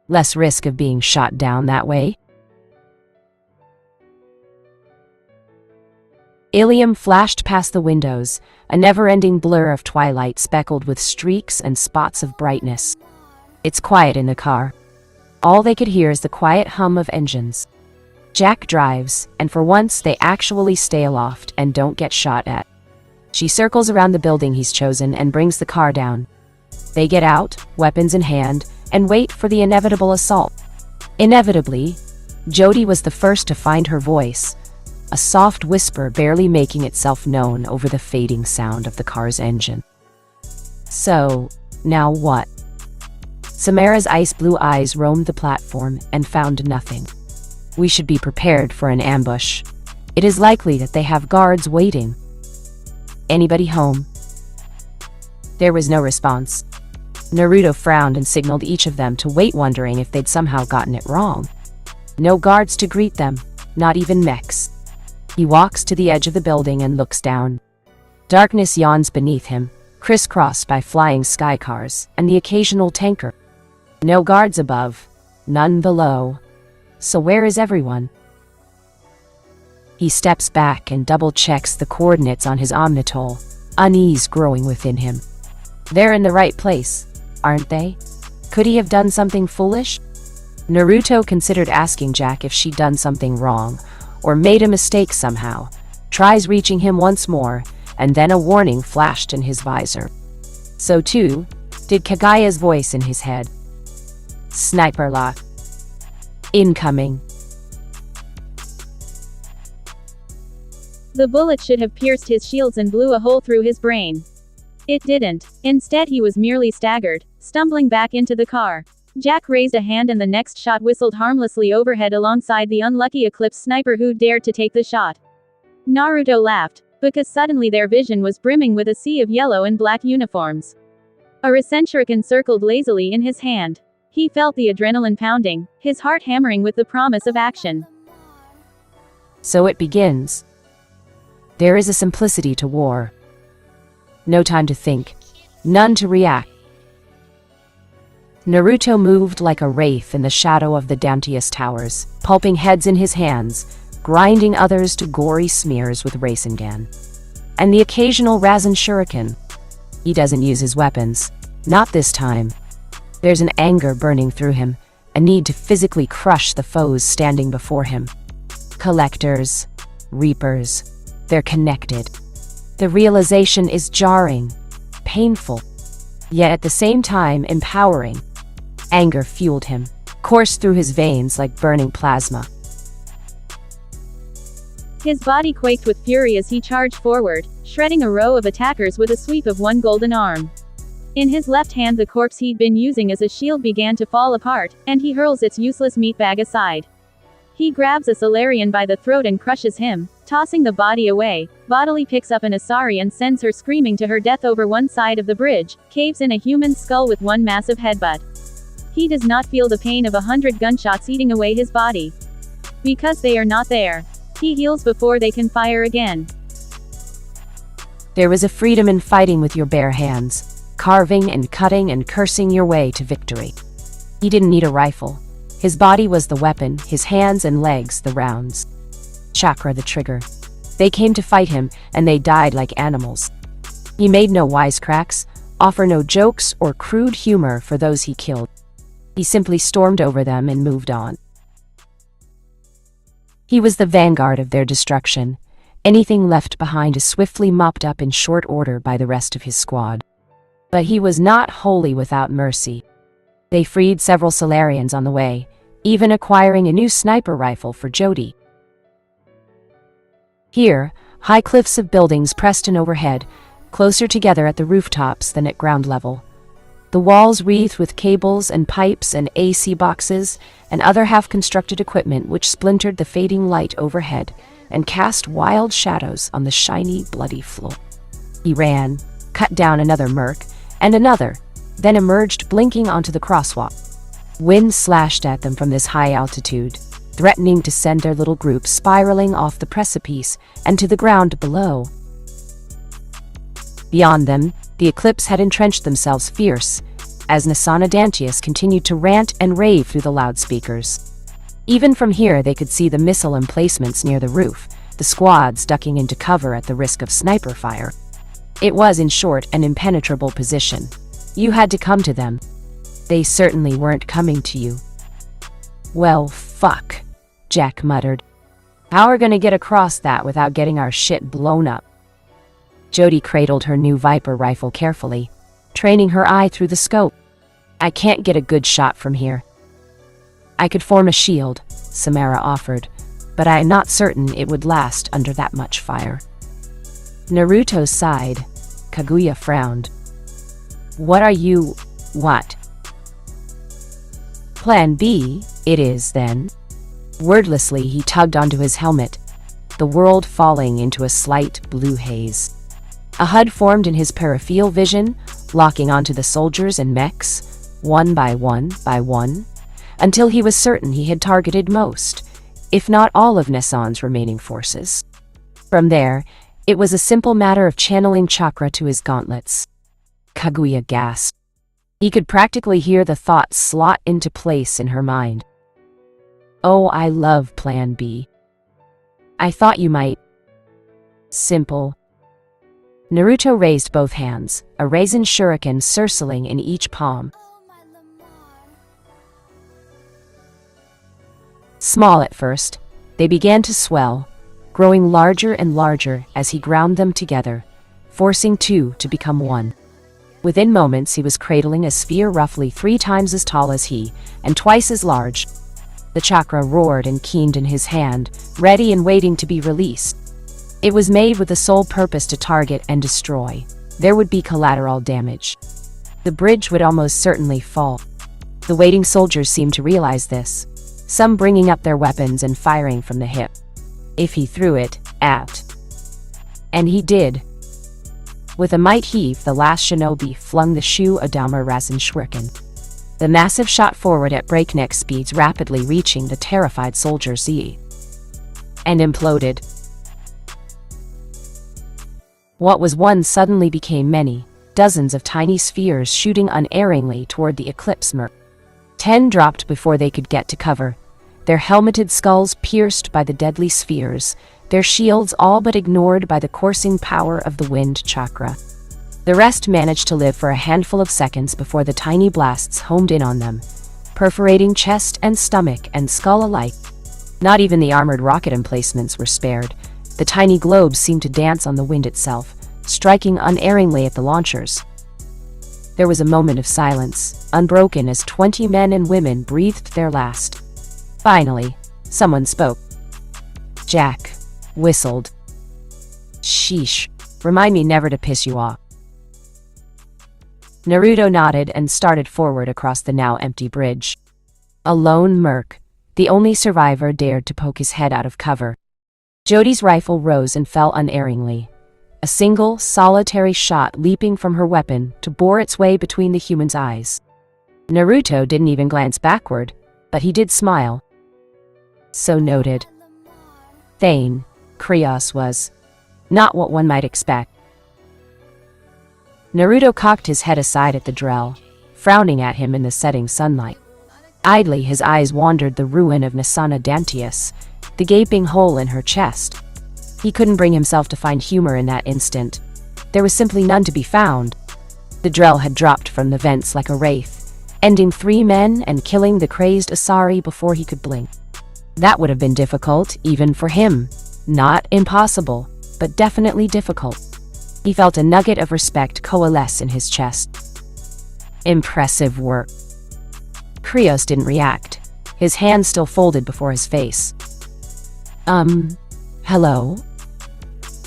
Less risk of being shot down that way. Ilium flashed past the windows, a never-ending blur of twilight speckled with streaks and spots of brightness. It's quiet in the car. All they could hear is the quiet hum of engines. Jack drives, and for once they actually stay aloft and don't get shot at. She circles around the building he's chosen and brings the car down. They get out, weapons in hand, and wait for the inevitable assault. Inevitably, Jody was the first to find her voice, a soft whisper barely making itself known over the fading sound of the car's engine. So, now what? Samara's ice-blue eyes roamed the platform and found nothing. We should be prepared for an ambush. It is likely that they have guards waiting. Anybody home? There was no response. Naruto frowned and signaled each of them to wait, wondering if they'd somehow gotten it wrong. No guards to greet them, not even mechs. He walks to the edge of the building and looks down. Darkness yawns beneath him, crisscrossed by flying sky cars and the occasional tanker. No guards above, none below. So where is everyone? He steps back and double-checks the coordinates on his omnitol, unease growing within him. They're in the right place, aren't they? Could he have done something foolish? Naruto considered asking Jack if she'd done something wrong, or made a mistake somehow, tries reaching him once more, and then a warning flashed in his visor. So too, did Kagaya's voice in his head. Sniper lock. Incoming. The bullet should have pierced his shields and blew a hole through his brain. It didn't. Instead, he was merely staggered, stumbling back into the car. Jack raised a hand and the next shot whistled harmlessly overhead alongside the unlucky Eclipse sniper who dared to take the shot. Naruto laughed, because suddenly their vision was brimming with a sea of yellow and black uniforms. A Rasenshuriken circled lazily in his hand. He felt the adrenaline pounding, his heart hammering with the promise of action. So it begins. There is a simplicity to war. No time to think. None to react. Naruto moved like a wraith in the shadow of the daunteous towers, pulping heads in his hands, grinding others to gory smears with Rasengan. And the occasional Rasen Shuriken. He doesn't use his weapons. Not this time. There's an anger burning through him, a need to physically crush the foes standing before him. Collectors, Reapers, they're connected. The realization is jarring, painful, yet at the same time empowering. Anger fueled him, coursed through his veins like burning plasma. His body quaked with fury as he charged forward, shredding a row of attackers with a sweep of one golden arm. In his left hand, the corpse he'd been using as a shield began to fall apart, and he hurls its useless meatbag aside. He grabs a Solarian by the throat and crushes him, tossing the body away. Bodily picks up an Asari and sends her screaming to her death over one side of the bridge, caves in a human skull with one massive headbutt. He does not feel the pain of 100 gunshots eating away his body. Because they are not there. He heals before they can fire again. There was a freedom in fighting with your bare hands, carving and cutting and cursing your way to victory. He didn't need a rifle. His body was the weapon, his hands and legs the rounds. Chakra the trigger. They came to fight him, and they died like animals. He made no wisecracks, offered no jokes or crude humor for those he killed. He simply stormed over them and moved on. He was the vanguard of their destruction. Anything left behind is swiftly mopped up in short order by the rest of his squad. But he was not wholly without mercy. They freed several Solarians on the way, even acquiring a new sniper rifle for Jody. Here, high cliffs of buildings pressed in overhead, closer together at the rooftops than at ground level. The walls wreathed with cables and pipes and AC boxes and other half-constructed equipment which splintered the fading light overhead and cast wild shadows on the shiny, bloody floor. He ran, cut down another merc, and another, then emerged blinking onto the crosswalk. Wind slashed at them from this high altitude, threatening to send their little group spiraling off the precipice and to the ground below. Beyond them, the Eclipse had entrenched themselves fierce, as Nasana Dantius continued to rant and rave through the loudspeakers. Even from here they could see the missile emplacements near the roof, the squads ducking into cover at the risk of sniper fire. It was, in short, an impenetrable position. You had to come to them. They certainly weren't coming to you. Well, fuck, Jack muttered. How are we gonna get across that without getting our shit blown up? Jody cradled her new Viper rifle carefully, training her eye through the scope. I can't get a good shot from here. I could form a shield, Samara offered, but I am not certain it would last under that much fire. Naruto sighed. Kaguya frowned. What? Plan B, it is, then. Wordlessly, he tugged onto his helmet, the world falling into a slight blue haze. A HUD formed in his peripheral vision, locking onto the soldiers and mechs, one by one, until he was certain he had targeted most, if not all of Nassan's remaining forces. From there, it was a simple matter of channeling chakra to his gauntlets. Kaguya gasped. He could practically hear the thoughts slot into place in her mind. Oh, I love Plan B. I thought you might. Simple. Naruto raised both hands, a raisin shuriken circling in each palm. Small at first, they began to swell, growing larger and larger as he ground them together, forcing two to become one. Within moments, he was cradling a sphere roughly 3 times as tall as he, and twice as large. The chakra roared and keened in his hand, ready and waiting to be released. It was made with the sole purpose to target and destroy. There would be collateral damage. The bridge would almost certainly fall. The waiting soldiers seemed to realize this, some bringing up their weapons and firing from the hip. If he threw it, out. And he did. With a might heave, the last shinobi flung the Shu Adama Rasen Shuriken. The massive shot forward at breakneck speeds, rapidly reaching the terrified soldier Z. And imploded. What was one suddenly became many, dozens of tiny spheres shooting unerringly toward the Eclipse Merc. 10 dropped before they could get to cover, their helmeted skulls pierced by the deadly spheres, their shields all but ignored by the coursing power of the wind chakra. The rest managed to live for a handful of seconds before the tiny blasts homed in on them, perforating chest and stomach and skull alike. Not even the armored rocket emplacements were spared. The tiny globes seemed to dance on the wind itself, striking unerringly at the launchers. There was a moment of silence, unbroken as 20 men and women breathed their last. Finally, someone spoke. Jack whistled. Sheesh, remind me never to piss you off. Naruto nodded and started forward across the now empty bridge. A lone merc, the only survivor, dared to poke his head out of cover. Jody's rifle rose and fell unerringly, a single, solitary shot leaping from her weapon to bore its way between the human's eyes. Naruto didn't even glance backward, but he did smile. So noted. Thane, Krios was. Not what one might expect. Naruto cocked his head aside at the Drell, frowning at him in the setting sunlight. Idly his eyes wandered the ruin of Nasana Dantius, the gaping hole in her chest. He couldn't bring himself to find humor in that instant. There was simply none to be found. The Drell had dropped from the vents like a wraith, ending 3 men and killing the crazed Asari before he could blink. That would have been difficult, even for him. Not impossible, but definitely difficult. He felt a nugget of respect coalesce in his chest. Impressive work. Krios didn't react, his hands still folded before his face. Hello?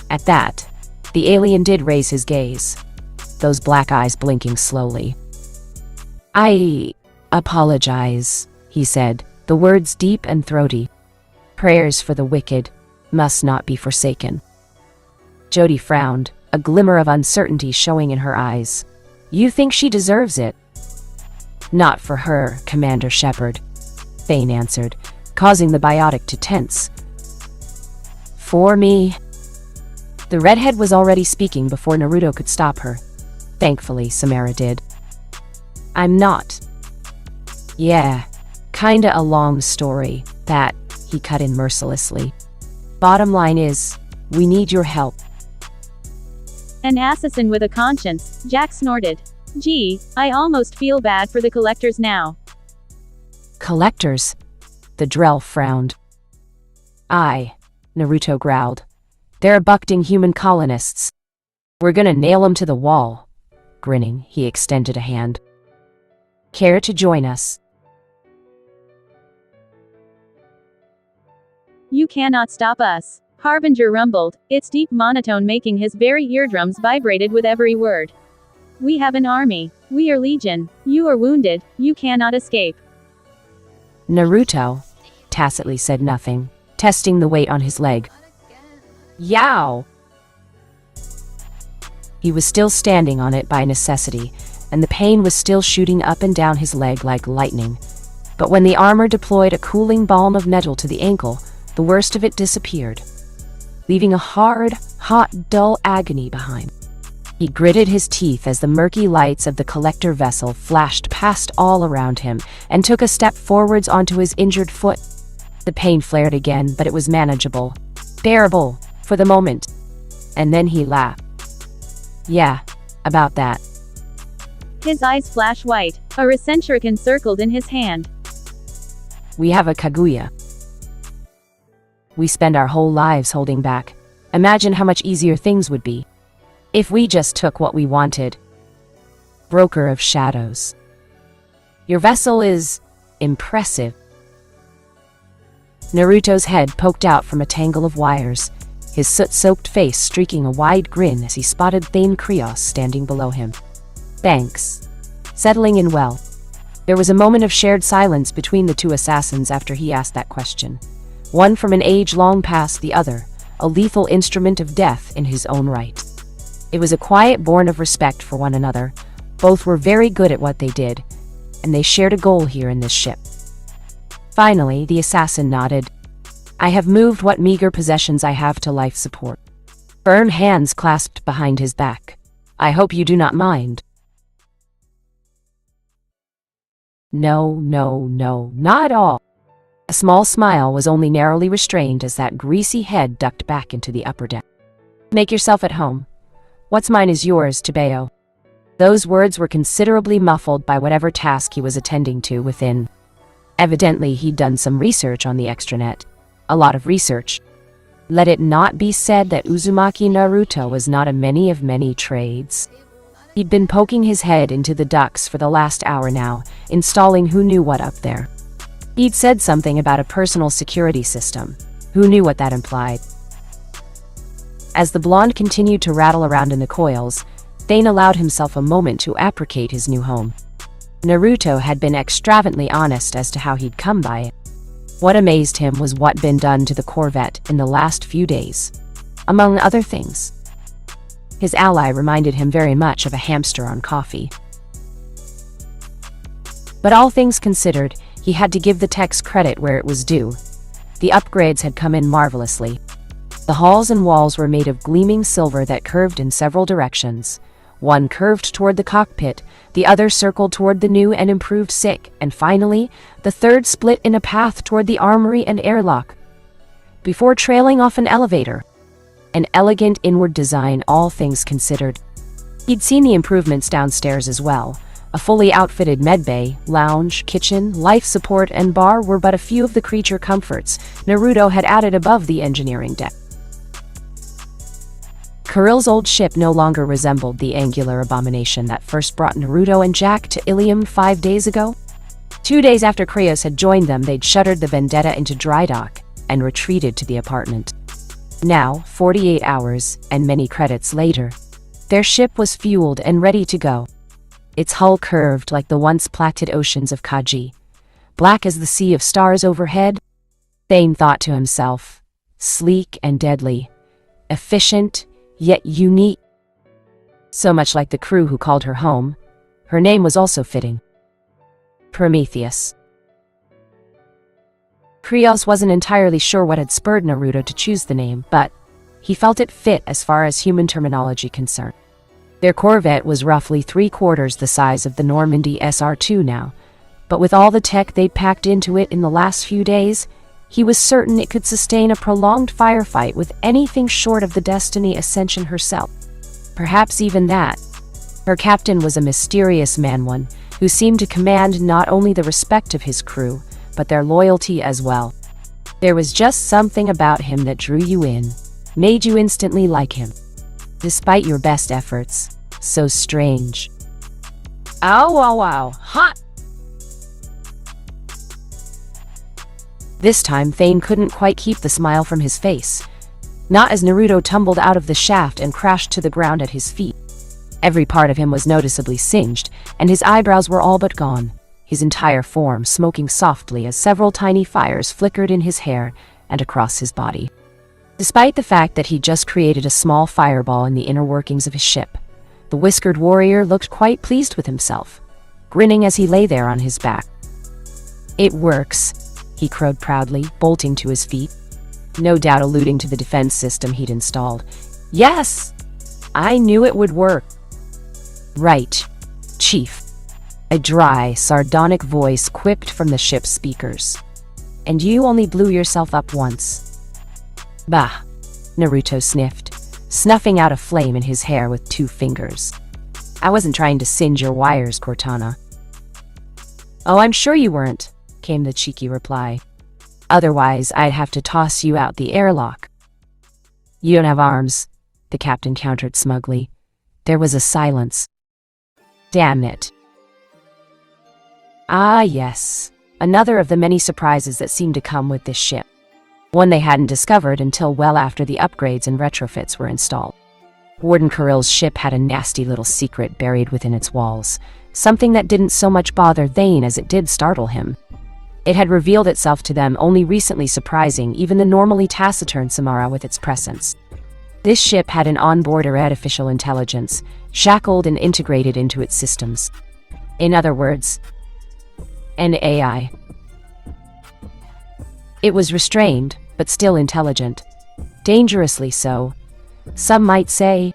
At that, the alien did raise his gaze, those black eyes blinking slowly. I apologize, he said, the words deep and throaty. Prayers for the wicked must not be forsaken. Jody frowned, a glimmer of uncertainty showing in her eyes. You think she deserves it? Not for her, Commander Shepard, Thane answered, causing the biotic to tense. For me. The redhead was already speaking before Naruto could stop her. Thankfully, Samara did. I'm not. Yeah, kinda a long story, that, he cut in mercilessly. Bottom line is, we need your help. An assassin with a conscience, Jack snorted. Gee, I almost feel bad for the collectors now. Collectors? The Drell frowned. Aye, Naruto growled. They're abducting human colonists. We're gonna nail 'em to the wall. Grinning, he extended a hand. Care to join us? You cannot stop us. Harbinger rumbled, its deep monotone making his very eardrums vibrated with every word. We have an army. We are legion. You are wounded. You cannot escape. Naruto tacitly said nothing, testing the weight on his leg. Yow! He was still standing on it by necessity, and the pain was still shooting up and down his leg like lightning. But when the armor deployed a cooling balm of metal to the ankle, the worst of it disappeared, leaving a hard, hot, dull agony behind. He gritted his teeth as the murky lights of the collector vessel flashed past all around him and took a step forwards onto his injured foot. The pain flared again, but it was manageable, bearable, for the moment. And then he laughed. Yeah, about that. His eyes flash white, a recentric encircled in his hand. We have a Kaguya. We spend our whole lives holding back. Imagine how much easier things would be if we just took what we wanted. Broker of Shadows. Your vessel is impressive. Naruto's head poked out from a tangle of wires, his soot-soaked face streaking a wide grin as he spotted Thane Krios standing below him. Thanks. Settling in well. There was a moment of shared silence between the two assassins after he asked that question. One from an age long past the other, a lethal instrument of death in his own right. It was a quiet born of respect for one another. Both were very good at what they did, and they shared a goal here in this ship. Finally, the assassin nodded. I have moved what meager possessions I have to life support. Firm hands clasped behind his back. I hope you do not mind. No, not at all. A small smile was only narrowly restrained as that greasy head ducked back into the upper deck. Make yourself at home. What's mine is yours, Tebeo. Those words were considerably muffled by whatever task he was attending to within. Evidently, he'd done some research on the extranet. A lot of research. Let it not be said that Uzumaki Naruto was not a many of many trades. He'd been poking his head into the ducts for the last hour now, installing who knew what up there. He'd said something about a personal security system. Who knew what that implied? As the blonde continued to rattle around in the coils, Thane allowed himself a moment to appreciate his new home. Naruto had been extravagantly honest as to how he'd come by it. What amazed him was what'd been done to the Corvette in the last few days. Among other things, his ally reminded him very much of a hamster on coffee. But all things considered, he had to give the techs credit where it was due. The upgrades had come in marvelously. The halls and walls were made of gleaming silver that curved in several directions. One curved toward the cockpit, the other circled toward the new and improved sick, and finally, the third split in a path toward the armory and airlock, before trailing off an elevator. An elegant inward design, all things considered. He'd seen the improvements downstairs as well. A fully outfitted medbay, lounge, kitchen, life support, and bar were but a few of the creature comforts Naruto had added above the engineering deck. Kirill's old ship no longer resembled the angular abomination that first brought Naruto and Jack to Ilium 5 days ago. 2 days after Krios had joined them, they'd shuttered the Vendetta into dry dock and retreated to the apartment. Now, 48 hours and many credits later, their ship was fueled and ready to go. Its hull curved like the once placid oceans of Kaji, black as the sea of stars overhead. Thane thought to himself, sleek and deadly, efficient, yet unique. So much like the crew who called her home, her name was also fitting. Prometheus. Krios wasn't entirely sure what had spurred Naruto to choose the name, but he felt it fit as far as human terminology concerned. Their Corvette was roughly 3/4 the size of the Normandy SR2 now, but with all the tech they'd packed into it in the last few days, he was certain it could sustain a prolonged firefight with anything short of the Destiny Ascension herself. Perhaps even that. Her captain was a mysterious man-one who seemed to command not only the respect of his crew, but their loyalty as well. There was just something about him that drew you in, made you instantly like him. Despite your best efforts. So strange. Ow, ow, ow, hot! This time, Thane couldn't quite keep the smile from his face. Not as Naruto tumbled out of the shaft and crashed to the ground at his feet. Every part of him was noticeably singed, and his eyebrows were all but gone, his entire form smoking softly as several tiny fires flickered in his hair and across his body. Despite the fact that he just created a small fireball in the inner workings of his ship, the whiskered warrior looked quite pleased with himself, grinning as he lay there on his back. "It works," he crowed proudly, bolting to his feet, no doubt alluding to the defense system he'd installed. "Yes! I knew it would work." "Right, Chief," a dry, sardonic voice quipped from the ship's speakers. "And you only blew yourself up once." "Bah," Naruto sniffed, snuffing out a flame in his hair with 2 fingers. "I wasn't trying to singe your wires, Cortana." "Oh, I'm sure you weren't," came the cheeky reply. "Otherwise, I'd have to toss you out the airlock." "You don't have arms," the captain countered smugly. There was a silence. "Damn it." Ah, yes. Another of the many surprises that seemed to come with this ship. One they hadn't discovered until well after the upgrades and retrofits were installed. Warden Kirill's ship had a nasty little secret buried within its walls, something that didn't so much bother Thane as it did startle him. It had revealed itself to them only recently, surprising even the normally taciturn Samara with its presence. This ship had an onboard artificial intelligence, shackled and integrated into its systems. In other words, an AI. It was restrained, but still intelligent. Dangerously so. Some might say.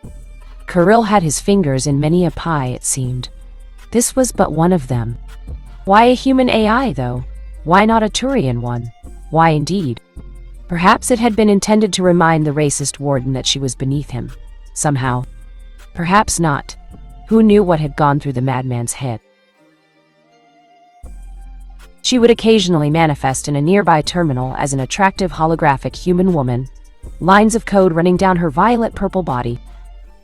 Kirill had his fingers in many a pie, it seemed. This was but one of them. Why a human AI, though? Why not a Turian one? Why indeed? Perhaps it had been intended to remind the racist warden that she was beneath him. Somehow. Perhaps not. Who knew what had gone through the madman's head? She would occasionally manifest in a nearby terminal as an attractive holographic human woman, lines of code running down her violet-purple body.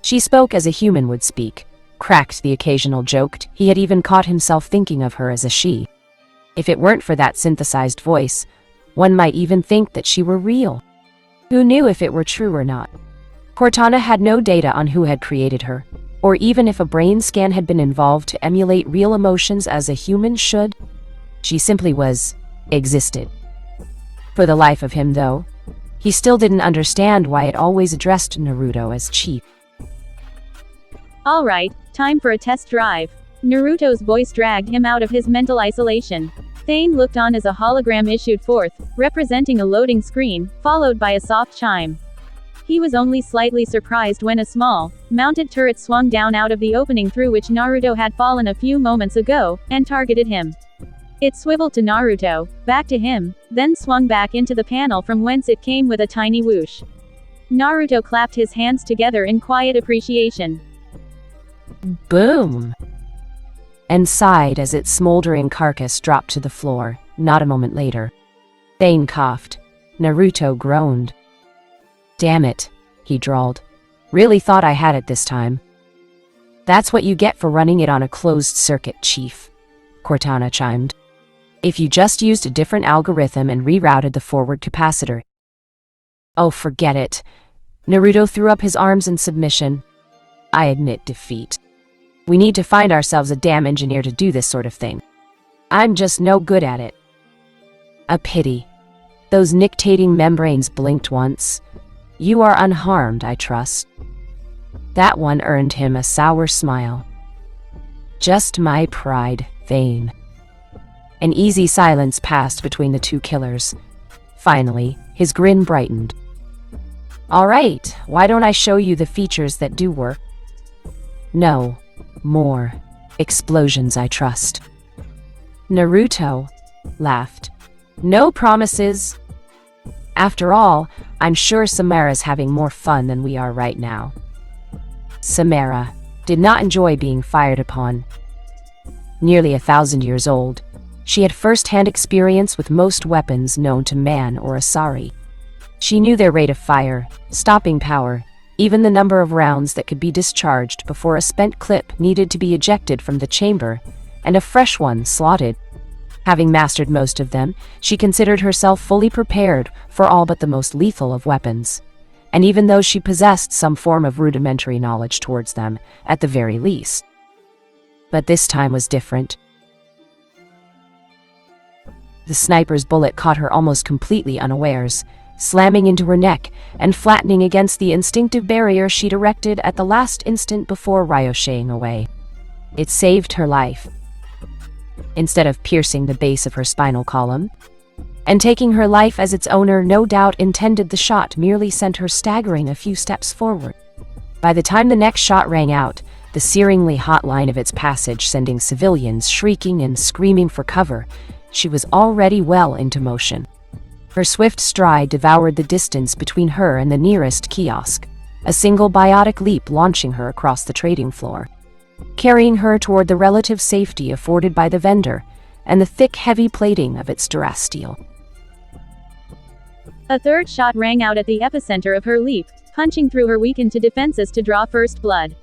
She spoke as a human would speak, cracked the occasional joke. He had even caught himself thinking of her as a she. If it weren't for that synthesized voice, one might even think that she were real. Who knew if it were true or not? Cortana had no data on who had created her, or even if a brain scan had been involved to emulate real emotions as a human should. She simply existed. For the life of him, though, he still didn't understand why it always addressed Naruto as Chief. "Alright, time for a test drive." Naruto's voice dragged him out of his mental isolation. Thane looked on as a hologram issued forth, representing a loading screen, followed by a soft chime. He was only slightly surprised when a small, mounted turret swung down out of the opening through which Naruto had fallen a few moments ago, and targeted him. It swiveled to Naruto, back to him, then swung back into the panel from whence it came with a tiny whoosh. Naruto clapped his hands together in quiet appreciation. Boom! And sighed as its smoldering carcass dropped to the floor. Not a moment later. Thane coughed. Naruto groaned. "Damn it," he drawled. "Really thought I had it this time." "That's what you get for running it on a closed circuit, Chief," Cortana chimed. "If you just used a different algorithm and rerouted the forward capacitor." "Oh, forget it." Naruto threw up his arms in submission. "I admit defeat. We need to find ourselves a damn engineer to do this sort of thing. I'm just no good at it." "A pity." Those nictating membranes blinked once. "You are unharmed, I trust." That one earned him a sour smile. "Just my pride, Thane." An easy silence passed between the two killers. Finally, his grin brightened. "All right, why don't I show you the features that do work?" No. More. Explosions, I trust. Naruto laughed. No promises. After all, I'm sure Samara's having more fun than we are right now. Samara did not enjoy being fired upon. Nearly 1,000 years old, she had first-hand experience with most weapons known to man or Asari. She knew their rate of fire, stopping power, even the number of rounds that could be discharged before a spent clip needed to be ejected from the chamber, and a fresh one slotted. Having mastered most of them, she considered herself fully prepared for all but the most lethal of weapons. And even though she possessed some form of rudimentary knowledge towards them, at the very least. But this time was different. The sniper's bullet caught her almost completely unawares, slamming into her neck and flattening against the instinctive barrier she'd erected at the last instant before ricocheting away. It saved her life. Instead of piercing the base of her spinal column, and taking her life as its owner no doubt intended, the shot merely sent her staggering a few steps forward. By the time the next shot rang out, the searingly hot line of its passage sending civilians shrieking and screaming for cover, she was already well into motion. Her swift stride devoured the distance between her and the nearest kiosk, a single biotic leap launching her across the trading floor, carrying her toward the relative safety afforded by the vendor and the thick, heavy plating of its durasteel. A third shot rang out at the epicenter of her leap, punching through her weakened defenses to draw first blood.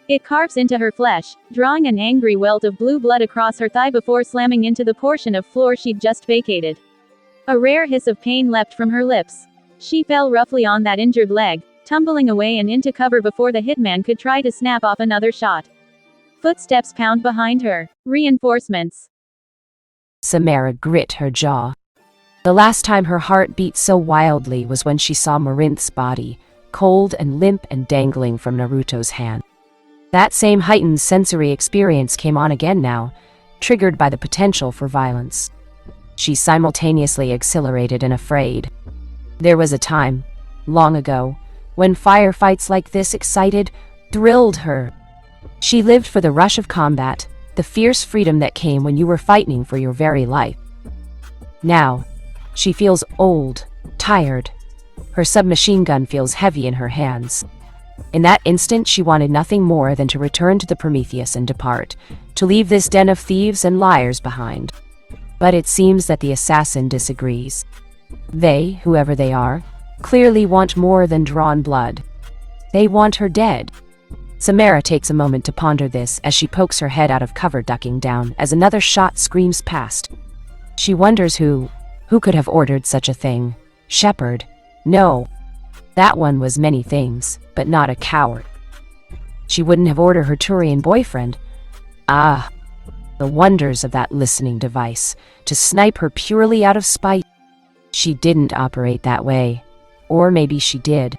It carves into her flesh, drawing an angry welt of blue blood across her thigh before slamming into the portion of floor she'd just vacated. A rare hiss of pain leapt from her lips. She fell roughly on that injured leg, tumbling away and into cover before the hitman could try to snap off another shot. Footsteps pound behind her. Reinforcements. Samara grit her jaw. The last time her heart beat so wildly was when she saw Marinth's body, cold and limp and dangling from Naruto's hand. That same heightened sensory experience came on again now, triggered by the potential for violence. She simultaneously exhilarated and afraid. There was a time, long ago, when firefights like this excited, thrilled her. She lived for the rush of combat, the fierce freedom that came when you were fighting for your very life. Now, she feels old, tired. Her submachine gun feels heavy in her hands. In that instant, she wanted nothing more than to return to the Prometheus and depart, to leave this den of thieves and liars behind. But it seems that the assassin disagrees. They, whoever they are, clearly want more than drawn blood. They want her dead. Samara takes a moment to ponder this as she pokes her head out of cover, ducking down as another shot screams past. She wonders who could have ordered such a thing. Shepard? No. That one was many things, but not a coward. She wouldn't have ordered her Turian boyfriend. Ah, the wonders of that listening device, to snipe her purely out of spite. She didn't operate that way. Or maybe she did.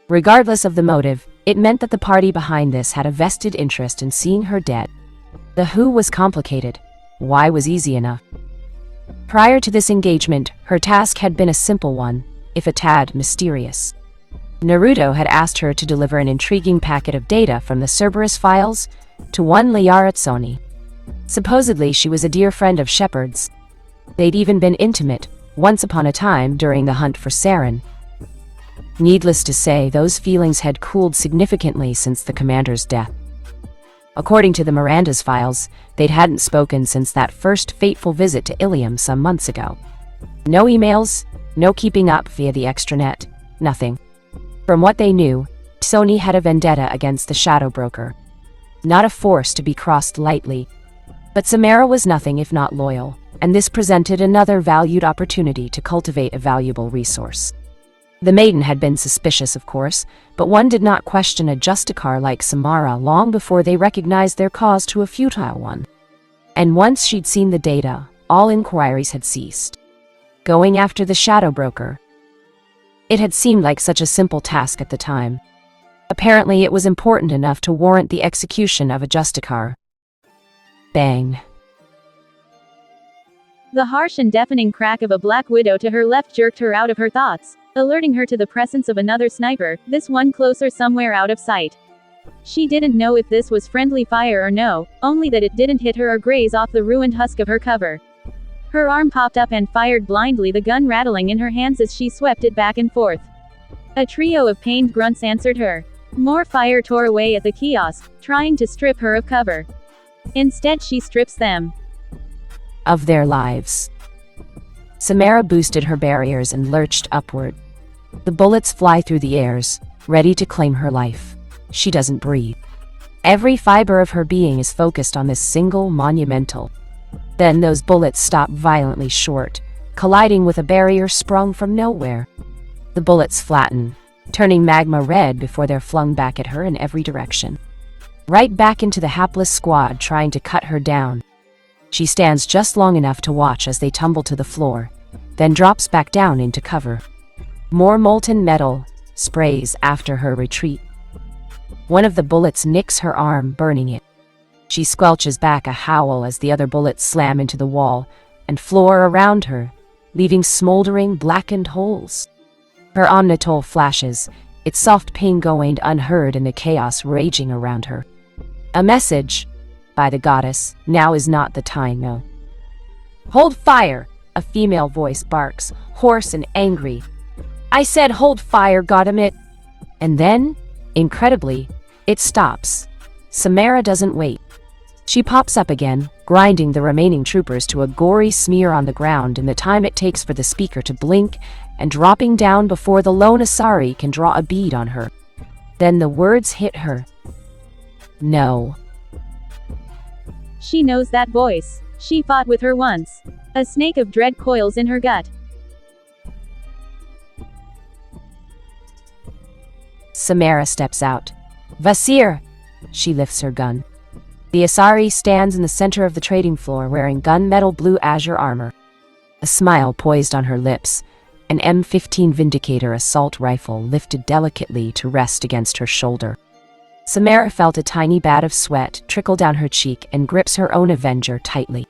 Regardless of the motive, it meant that the party behind this had a vested interest in seeing her dead. The who was complicated. Why was easy enough. Prior to this engagement, her task had been a simple one, if a tad mysterious. Naruto had asked her to deliver an intriguing packet of data from the Cerberus files to one Liara Tsoni. Supposedly, she was a dear friend of Shepard's. They'd even been intimate, once upon a time during the hunt for Saren. Needless to say, those feelings had cooled significantly since the commander's death. According to the Miranda's files, they hadn't spoken since that first fateful visit to Ilium some months ago. No emails, no keeping up via the extranet, nothing. From what they knew, Tsoni had a vendetta against the Shadow Broker. Not a force to be crossed lightly. But Samara was nothing if not loyal, and this presented another valued opportunity to cultivate a valuable resource. The maiden had been suspicious, of course, but one did not question a Justicar like Samara long before they recognized their cause to a futile one. And once she'd seen the data, all inquiries had ceased. Going after the Shadow Broker. It had seemed like such a simple task at the time. Apparently it was important enough to warrant the execution of a Justicar. Bang. The harsh and deafening crack of a Black Widow to her left jerked her out of her thoughts, alerting her to the presence of another sniper, this one closer somewhere out of sight. She didn't know if this was friendly fire or no, only that it didn't hit her or graze off the ruined husk of her cover. Her arm popped up and fired blindly, the gun rattling in her hands as she swept it back and forth. A trio of pained grunts answered her. More fire tore away at the kiosk, trying to strip her of cover. Instead, she strips them of their lives. Samara boosted her barriers and lurched upward. The bullets fly through the airs, ready to claim her life. She doesn't breathe. Every fiber of her being is focused on this single monumental. Then those bullets stop violently short, colliding with a barrier sprung from nowhere. The bullets flatten, turning magma red before they're flung back at her in every direction. Right back into the hapless squad trying to cut her down. She stands just long enough to watch as they tumble to the floor, then drops back down into cover. More molten metal sprays after her retreat. One of the bullets nicks her arm, burning it. She squelches back a howl as the other bullets slam into the wall and floor around her, leaving smoldering, blackened holes. Her omnitol flashes, its soft ping going unheard in the chaos raging around her. A message, by the goddess, now is not the time, no. "Hold fire!" a female voice barks, hoarse and angry. "I said hold fire, goddammit!" And then, incredibly, it stops. Samara doesn't wait. She pops up again, grinding the remaining troopers to a gory smear on the ground in the time it takes for the speaker to blink and dropping down before the lone Asari can draw a bead on her. Then the words hit her. No. She knows that voice. She fought with her once. A snake of dread coils in her gut. Samara steps out. "Vasir!" She lifts her gun. The Asari stands in the center of the trading floor wearing gunmetal blue azure armor. A smile poised on her lips, an M15 Vindicator assault rifle lifted delicately to rest against her shoulder. Samara felt a tiny bat of sweat trickle down her cheek and grips her own Avenger tightly.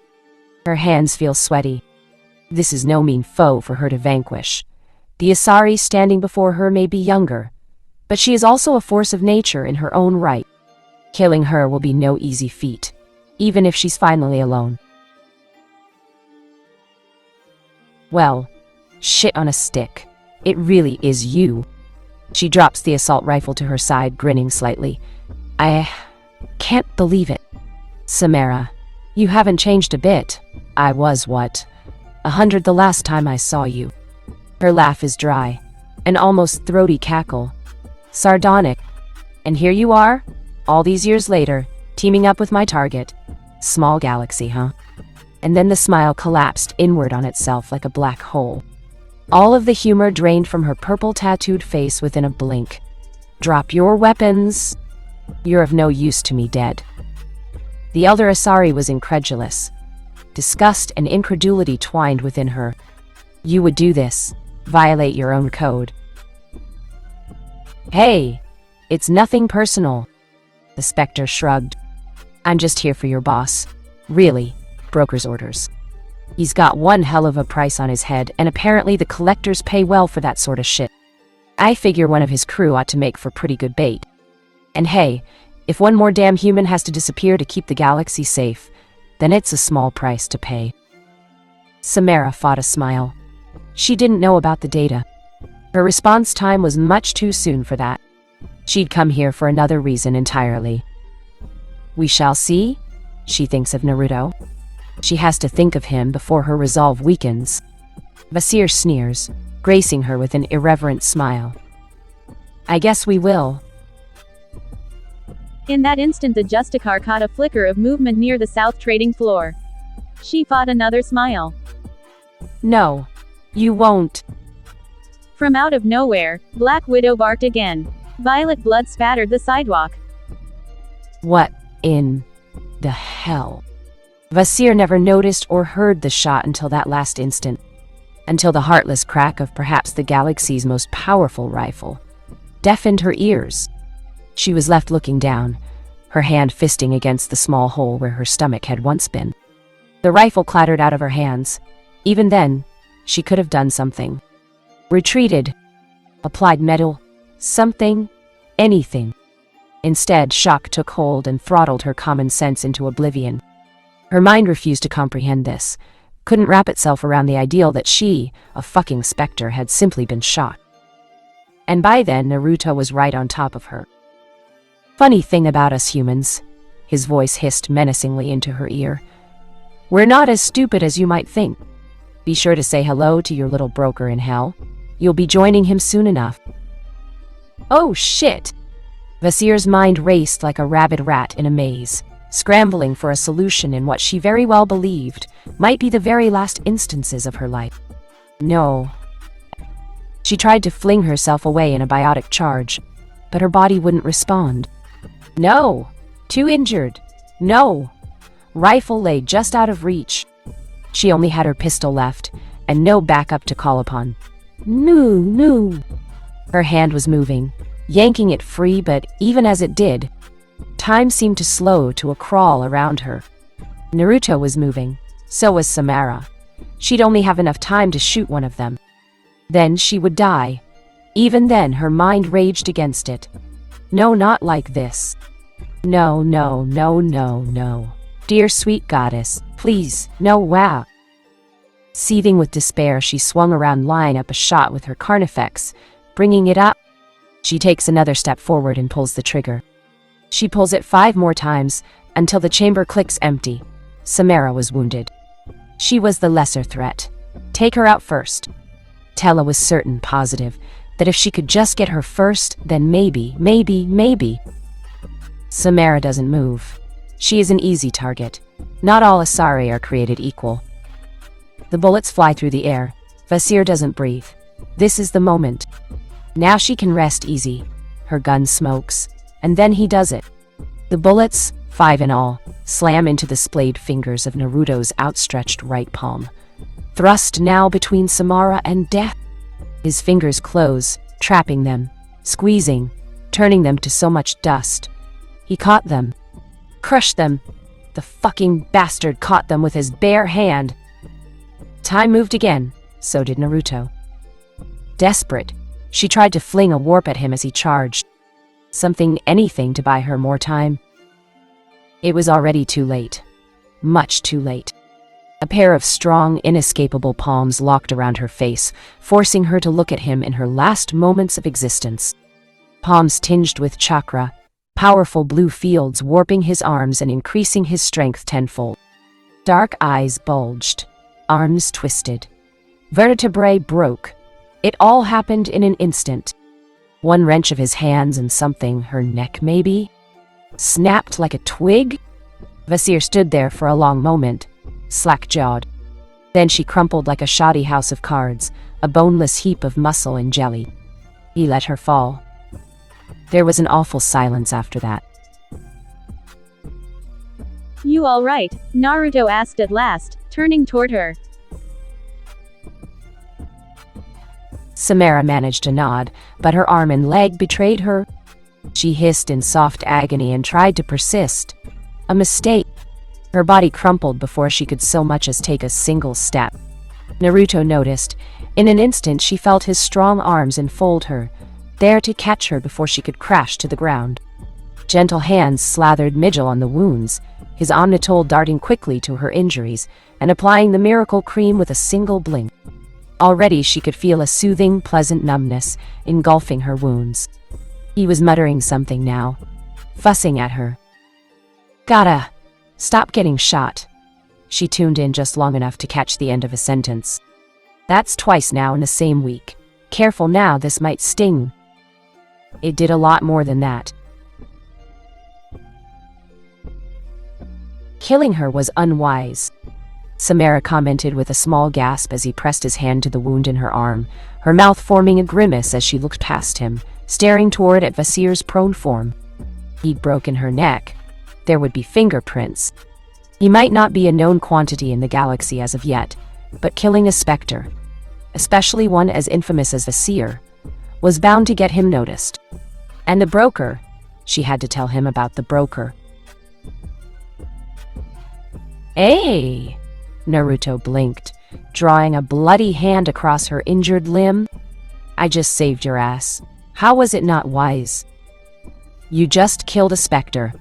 Her hands feel sweaty. This is no mean foe for her to vanquish. The Asari standing before her may be younger, but she is also a force of nature in her own right. Killing her will be no easy feat, even if she's finally alone. Well, shit on a stick. It really is you. She drops the assault rifle to her side, grinning slightly. I can't believe it. Samara, you haven't changed a bit. I was, 100 the last time I saw you. Her laugh is dry, an almost throaty cackle. Sardonic. And here you are, all these years later, teaming up with my target. Small galaxy, huh? And then the smile collapsed inward on itself like a black hole. All of the humor drained from her purple-tattooed face within a blink. Drop your weapons. You're of no use to me, dead. The elder Asari was incredulous. Disgust and incredulity twined within her. You would do this, violate your own code. Hey, it's nothing personal. The Spectre shrugged. I'm just here for your boss. Really, broker's orders. He's got one hell of a price on his head, and apparently the collectors pay well for that sort of shit. I figure one of his crew ought to make for pretty good bait. And hey, if one more damn human has to disappear to keep the galaxy safe, then it's a small price to pay. Samara fought a smile. She didn't know about the data. Her response time was much too soon for that. She'd come here for another reason entirely. We shall see, she thinks of Naruto. She has to think of him before her resolve weakens. Vasir sneers, gracing her with an irreverent smile. I guess we will. In that instant, the Justicar caught a flicker of movement near the south trading floor. She fought another smile. No, you won't. From out of nowhere, Black Widow barked again. Violet blood spattered the sidewalk. What in the hell? Vasir never noticed or heard the shot until that last instant. Until the heartless crack of perhaps the galaxy's most powerful rifle deafened her ears. She was left looking down, her hand fisting against the small hole where her stomach had once been. The rifle clattered out of her hands. Even then, she could have done something. Retreated. Applied metal. Something. Anything. Instead, shock took hold and throttled her common sense into oblivion. Her mind refused to comprehend this, couldn't wrap itself around the ideal that she, a fucking specter, had simply been shot. And by then, Naruto was right on top of her. Funny thing about us humans, his voice hissed menacingly into her ear. We're not as stupid as you might think. Be sure to say hello to your little broker in hell. You'll be joining him soon enough. Oh shit! Vasir's mind raced like a rabid rat in a maze, scrambling for a solution in what she very well believed might be the very last instances of her life. No. She tried to fling herself away in a biotic charge, but her body wouldn't respond. No! Too injured. No! Rifle lay just out of reach. She only had her pistol left, and no backup to call upon. No. Her hand was moving, yanking it free, but even as it did, time seemed to slow to a crawl around her. Naruto was moving, so was Samara. She'd only have enough time to shoot one of them. Then she would die. Even then, her mind raged against it. No, not like this. No. Dear sweet goddess, please, no, wow. Seething with despair, she swung around, lining up a shot with her carnifex, bringing it up. She takes another step forward and pulls the trigger. She pulls it 5 more times, until the chamber clicks empty. Samara was wounded. She was the lesser threat. Take her out first. Tella was certain, positive, that if she could just get her first, then maybe. Samara doesn't move. She is an easy target. Not all Asari are created equal. The bullets fly through the air. Vasir doesn't breathe. This is the moment. Now she can rest easy. Her gun smokes. And then he does it. The bullets, 5 in all, slam into the splayed fingers of Naruto's outstretched right palm. Thrust now between Samara and death. His fingers close, trapping them, squeezing, turning them to so much dust. He caught them. Crushed them. The fucking bastard caught them with his bare hand. Time moved again. So did Naruto. Desperate, she tried to fling a warp at him as he charged. Anything to buy her more time. It was already too late. Much too late. A pair of strong, inescapable palms locked around her face, forcing her to look at him in her last moments of existence. Palms tinged with chakra, powerful blue fields warping his arms and increasing his strength tenfold. Dark eyes bulged, arms twisted. Vertebrae broke. It all happened in an instant. One wrench of his hands and her neck maybe, snapped like a twig. Vasir stood there for a long moment, slack-jawed. Then she crumpled like a shoddy house of cards, a boneless heap of muscle and jelly. He let her fall. There was an awful silence after that. You all right? Naruto asked at last, turning toward her. Samara managed to nod, but her arm and leg betrayed her. She hissed in soft agony and tried to persist. A mistake. Her body crumpled before she could so much as take a single step. Naruto noticed. In an instant she felt his strong arms enfold her, there to catch her before she could crash to the ground. Gentle hands slathered Mijil on the wounds, his omnitol darting quickly to her injuries and applying the miracle cream with a single blink. Already she could feel a soothing, pleasant numbness engulfing her wounds. He was muttering something now, fussing at her. Gotta stop getting shot. She tuned in just long enough to catch the end of a sentence. That's twice now in the same week. Careful now, this might sting. It did a lot more than that. Killing her was unwise, Samara commented with a small gasp as he pressed his hand to the wound in her arm, her mouth forming a grimace as she looked past him, staring toward at Vasir's prone form. He'd broken her neck. There would be fingerprints. He might not be a known quantity in the galaxy as of yet, but killing a specter, especially one as infamous as Vasir, was bound to get him noticed. And the broker, she had to tell him about the broker. Hey! Naruto blinked, drawing a bloody hand across her injured limb. I just saved your ass. How was it not wise? You just killed a specter.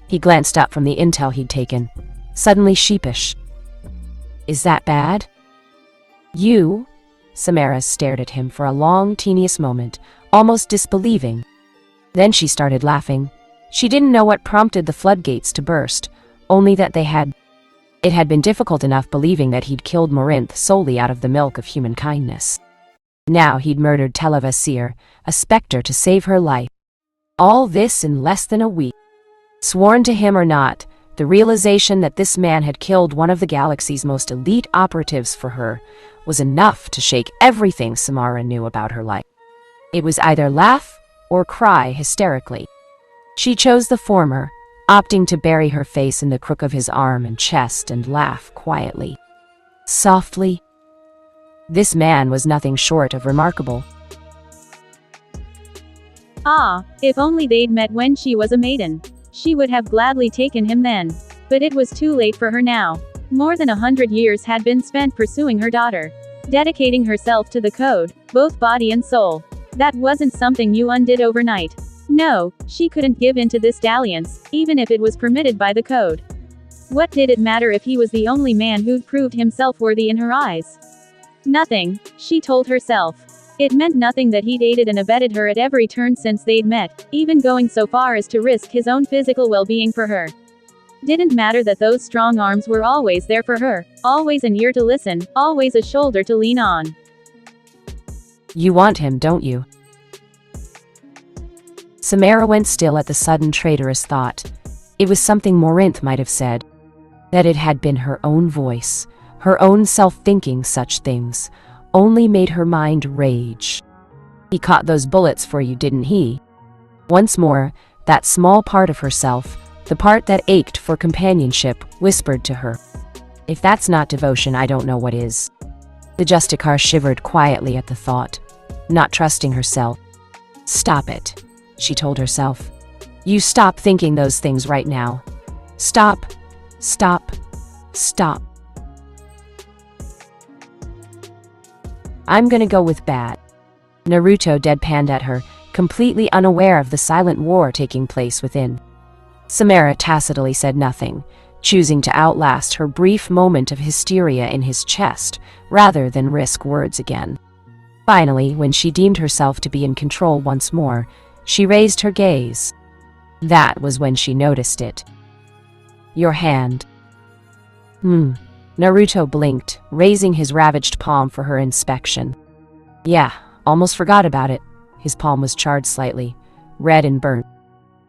He glanced up from the intel he'd taken, suddenly sheepish. Is that bad? You? Samara stared at him for a long, tedious moment, almost disbelieving. Then she started laughing. She didn't know what prompted the floodgates to burst, only that it had been difficult enough believing that he'd killed Morinth solely out of the milk of human kindness. Now he'd murdered Televasir, a specter, to save her life. All this in less than a week. Sworn to him or not, the realization that this man had killed one of the galaxy's most elite operatives for her was enough to shake everything Samara knew about her life. It was either laugh or cry hysterically. She chose the former, opting to bury her face in the crook of his arm and chest and laugh quietly. Softly. This man was nothing short of remarkable. Ah, if only they'd met when she was a maiden. She would have gladly taken him then. But it was too late for her now. More than 100 years had been spent pursuing her daughter, dedicating herself to the code, both body and soul. That wasn't something you undid overnight. No, she couldn't give in to this dalliance, even if it was permitted by the code. What did it matter if he was the only man who'd proved himself worthy in her eyes? Nothing, she told herself. It meant nothing that he'd aided and abetted her at every turn since they'd met, even going so far as to risk his own physical well-being for her. Didn't matter that those strong arms were always there for her, always an ear to listen, always a shoulder to lean on. You want him, don't you? Samara went still at the sudden traitorous thought. It was something Morinth might have said. That it had been her own voice, her own self thinking such things, only made her mind rage. He caught those bullets for you, didn't he? Once more, that small part of herself, the part that ached for companionship, whispered to her. If that's not devotion, I don't know what is. The Justicar shivered quietly at the thought, not trusting herself. Stop it, she told herself. You stop thinking those things right now. Stop. Stop. Stop. I'm gonna go with bad. Naruto deadpanned at her, completely unaware of the silent war taking place within. Samara tacitly said nothing, choosing to outlast her brief moment of hysteria in his chest, rather than risk words again. Finally, when she deemed herself to be in control once more, she raised her gaze. That was when she noticed it. Your hand. Naruto blinked, raising his ravaged palm for her inspection. Yeah, almost forgot about it. His palm was charred slightly, red and burnt.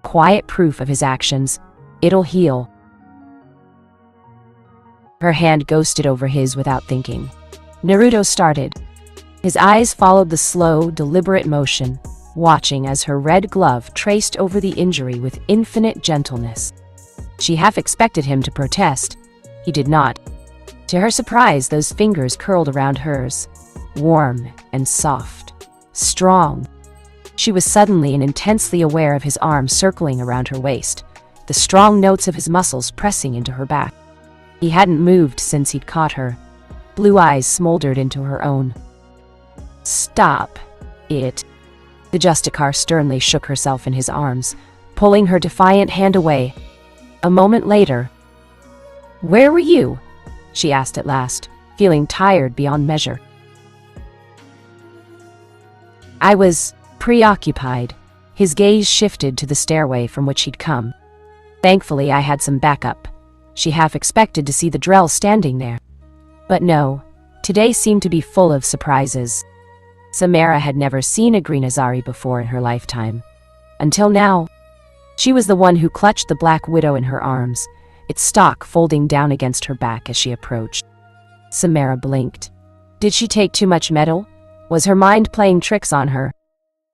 Quiet proof of his actions. It'll heal. Her hand ghosted over his without thinking. Naruto started. His eyes followed the slow, deliberate motion, watching as her red glove traced over the injury with infinite gentleness. She half expected him to protest. He did not. To her surprise, those fingers curled around hers, warm and soft, strong. She was suddenly and intensely aware of his arm circling around her waist, the strong notes of his muscles pressing into her back. He hadn't moved since he'd caught her. Blue eyes smoldered into her own. Stop it. The Justicar sternly shook herself in his arms, pulling her defiant hand away. A moment later, "Where were you?" she asked at last, feeling tired beyond measure. I was preoccupied. His gaze shifted to the stairway from which he'd come. Thankfully, I had some backup. She half expected to see the Drell standing there. But no, today seemed to be full of surprises. Samara had never seen a green Azari before in her lifetime. Until now, she was the one who clutched the Black Widow in her arms, its stalk folding down against her back as she approached. Samara blinked. Did she take too much metal? Was her mind playing tricks on her?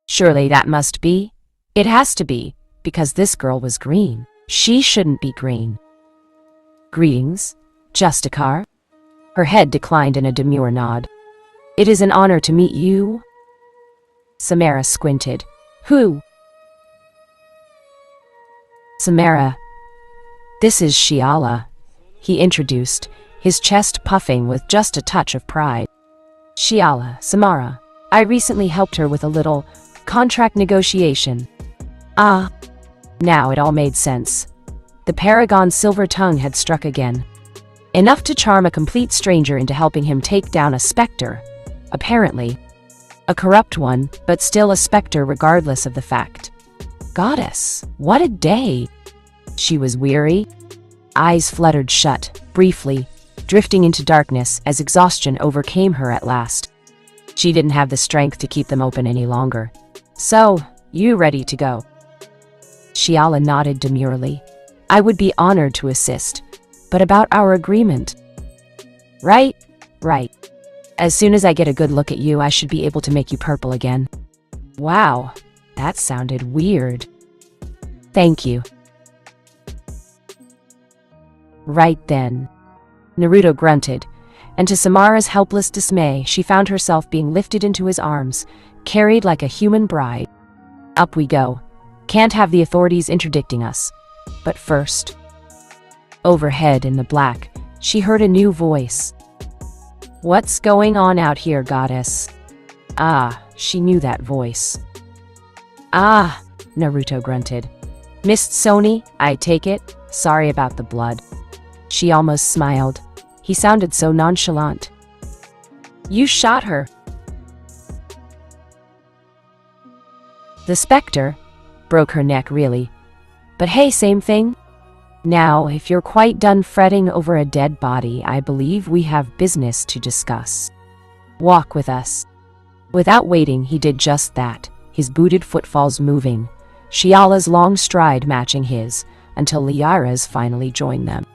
Surely that must be. It has to be, because this girl was green. She shouldn't be green. Greetings, Justicar. Her head declined in a demure nod. It is an honor to meet you. Samara squinted. Who? Samara. This is Shiala, he introduced, his chest puffing with just a touch of pride. Shiala, Samara. I recently helped her with a little contract negotiation. Ah, now it all made sense. The Paragon's silver tongue had struck again. Enough to charm a complete stranger into helping him take down a specter. Apparently. A corrupt one, but still a specter regardless of the fact. Goddess, what a day! She was weary. Eyes fluttered shut, briefly, drifting into darkness as exhaustion overcame her at last. She didn't have the strength to keep them open any longer. So, you ready to go? Shiala nodded demurely. I would be honored to assist. But about our agreement. Right. As soon as I get a good look at you, I should be able to make you purple again. Wow, that sounded weird. Thank you. Right then. Naruto grunted, and to Samara's helpless dismay, she found herself being lifted into his arms, carried like a human bride. Up we go. Can't have the authorities interdicting us. But first. Overhead in the black, she heard a new voice. What's going on out here, goddess? Ah, she knew that voice. Ah, Naruto grunted. Missed Sony, I take it. Sorry about the blood. She almost smiled. He sounded so nonchalant. You shot her. The specter broke her neck, really. But hey, same thing. Now, if you're quite done fretting over a dead body, I believe we have business to discuss. Walk with us. Without waiting, he did just that, his booted footfalls moving, Shiala's long stride matching his, until Liara's finally joined them.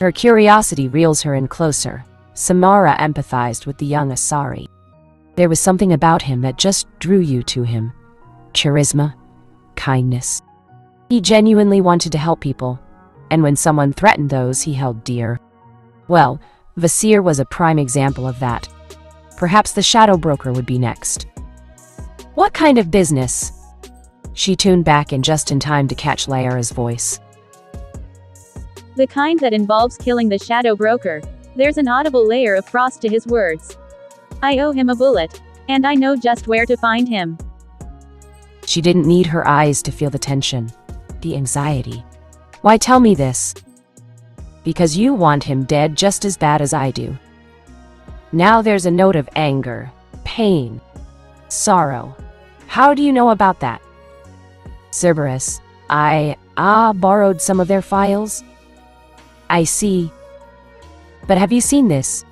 Her curiosity reels her in closer. Samara empathized with the young Asari. There was something about him that just drew you to him. Charisma, kindness. He genuinely wanted to help people. And when someone threatened those he held dear. Well, Vasir was a prime example of that. Perhaps the Shadow Broker would be next. What kind of business? She tuned back in just in time to catch Liara's voice. The kind that involves killing the Shadow Broker. There's an audible layer of frost to his words. I owe him a bullet. And I know just where to find him. She didn't need her eyes to feel the tension. The anxiety. Why tell me this? Because you want him dead just as bad as I do. Now there's a note of anger, pain, sorrow. How do you know about that? Cerberus, I borrowed some of their files. I see. But have you seen this?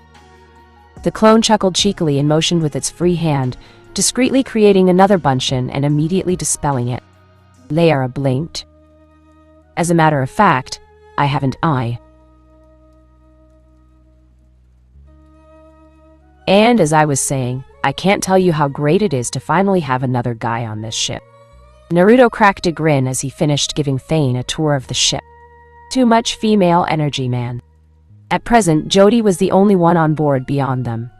The clone chuckled cheekily and motioned with its free hand, discreetly creating another bunchen and immediately dispelling it. Liara blinked. As a matter of fact, I haven't. And as I was saying, I can't tell you how great it is to finally have another guy on this ship. Naruto cracked a grin as he finished giving Thane a tour of the ship. Too much female energy, man. At present, Jody was the only one on board beyond them.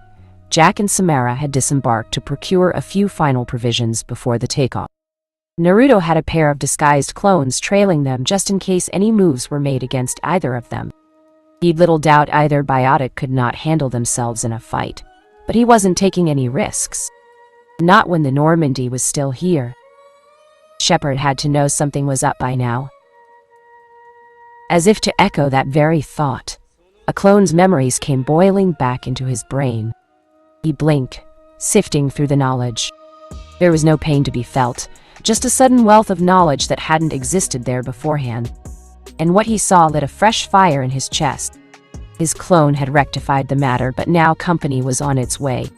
Jack and Samara had disembarked to procure a few final provisions before the takeoff. Naruto had a pair of disguised clones trailing them just in case any moves were made against either of them. He'd little doubt either biotic could not handle themselves in a fight, but he wasn't taking any risks. Not when the Normandy was still here. Shepard had to know something was up by now. As if to echo that very thought, a clone's memories came boiling back into his brain. He blinked, sifting through the knowledge. There was no pain to be felt, just a sudden wealth of knowledge that hadn't existed there beforehand. And what he saw lit a fresh fire in his chest. His clone had rectified the matter, but now company was on its way.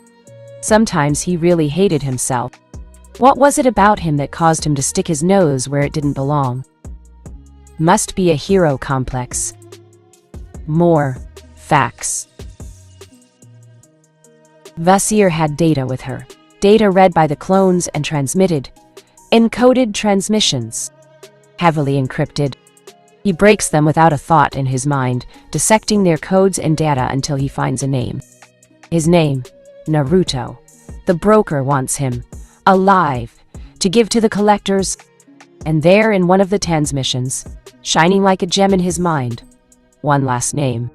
Sometimes he really hated himself. What was it about him that caused him to stick his nose where it didn't belong? Must be a hero complex. More facts. Vasir had data with her. Data read by the clones and transmitted. Encoded transmissions. Heavily encrypted. He breaks them without a thought in his mind, dissecting their codes and data until he finds a name. His name, Naruto. The broker wants him, alive, to give to the collectors. And there in one of the transmissions, shining like a gem in his mind, one last name.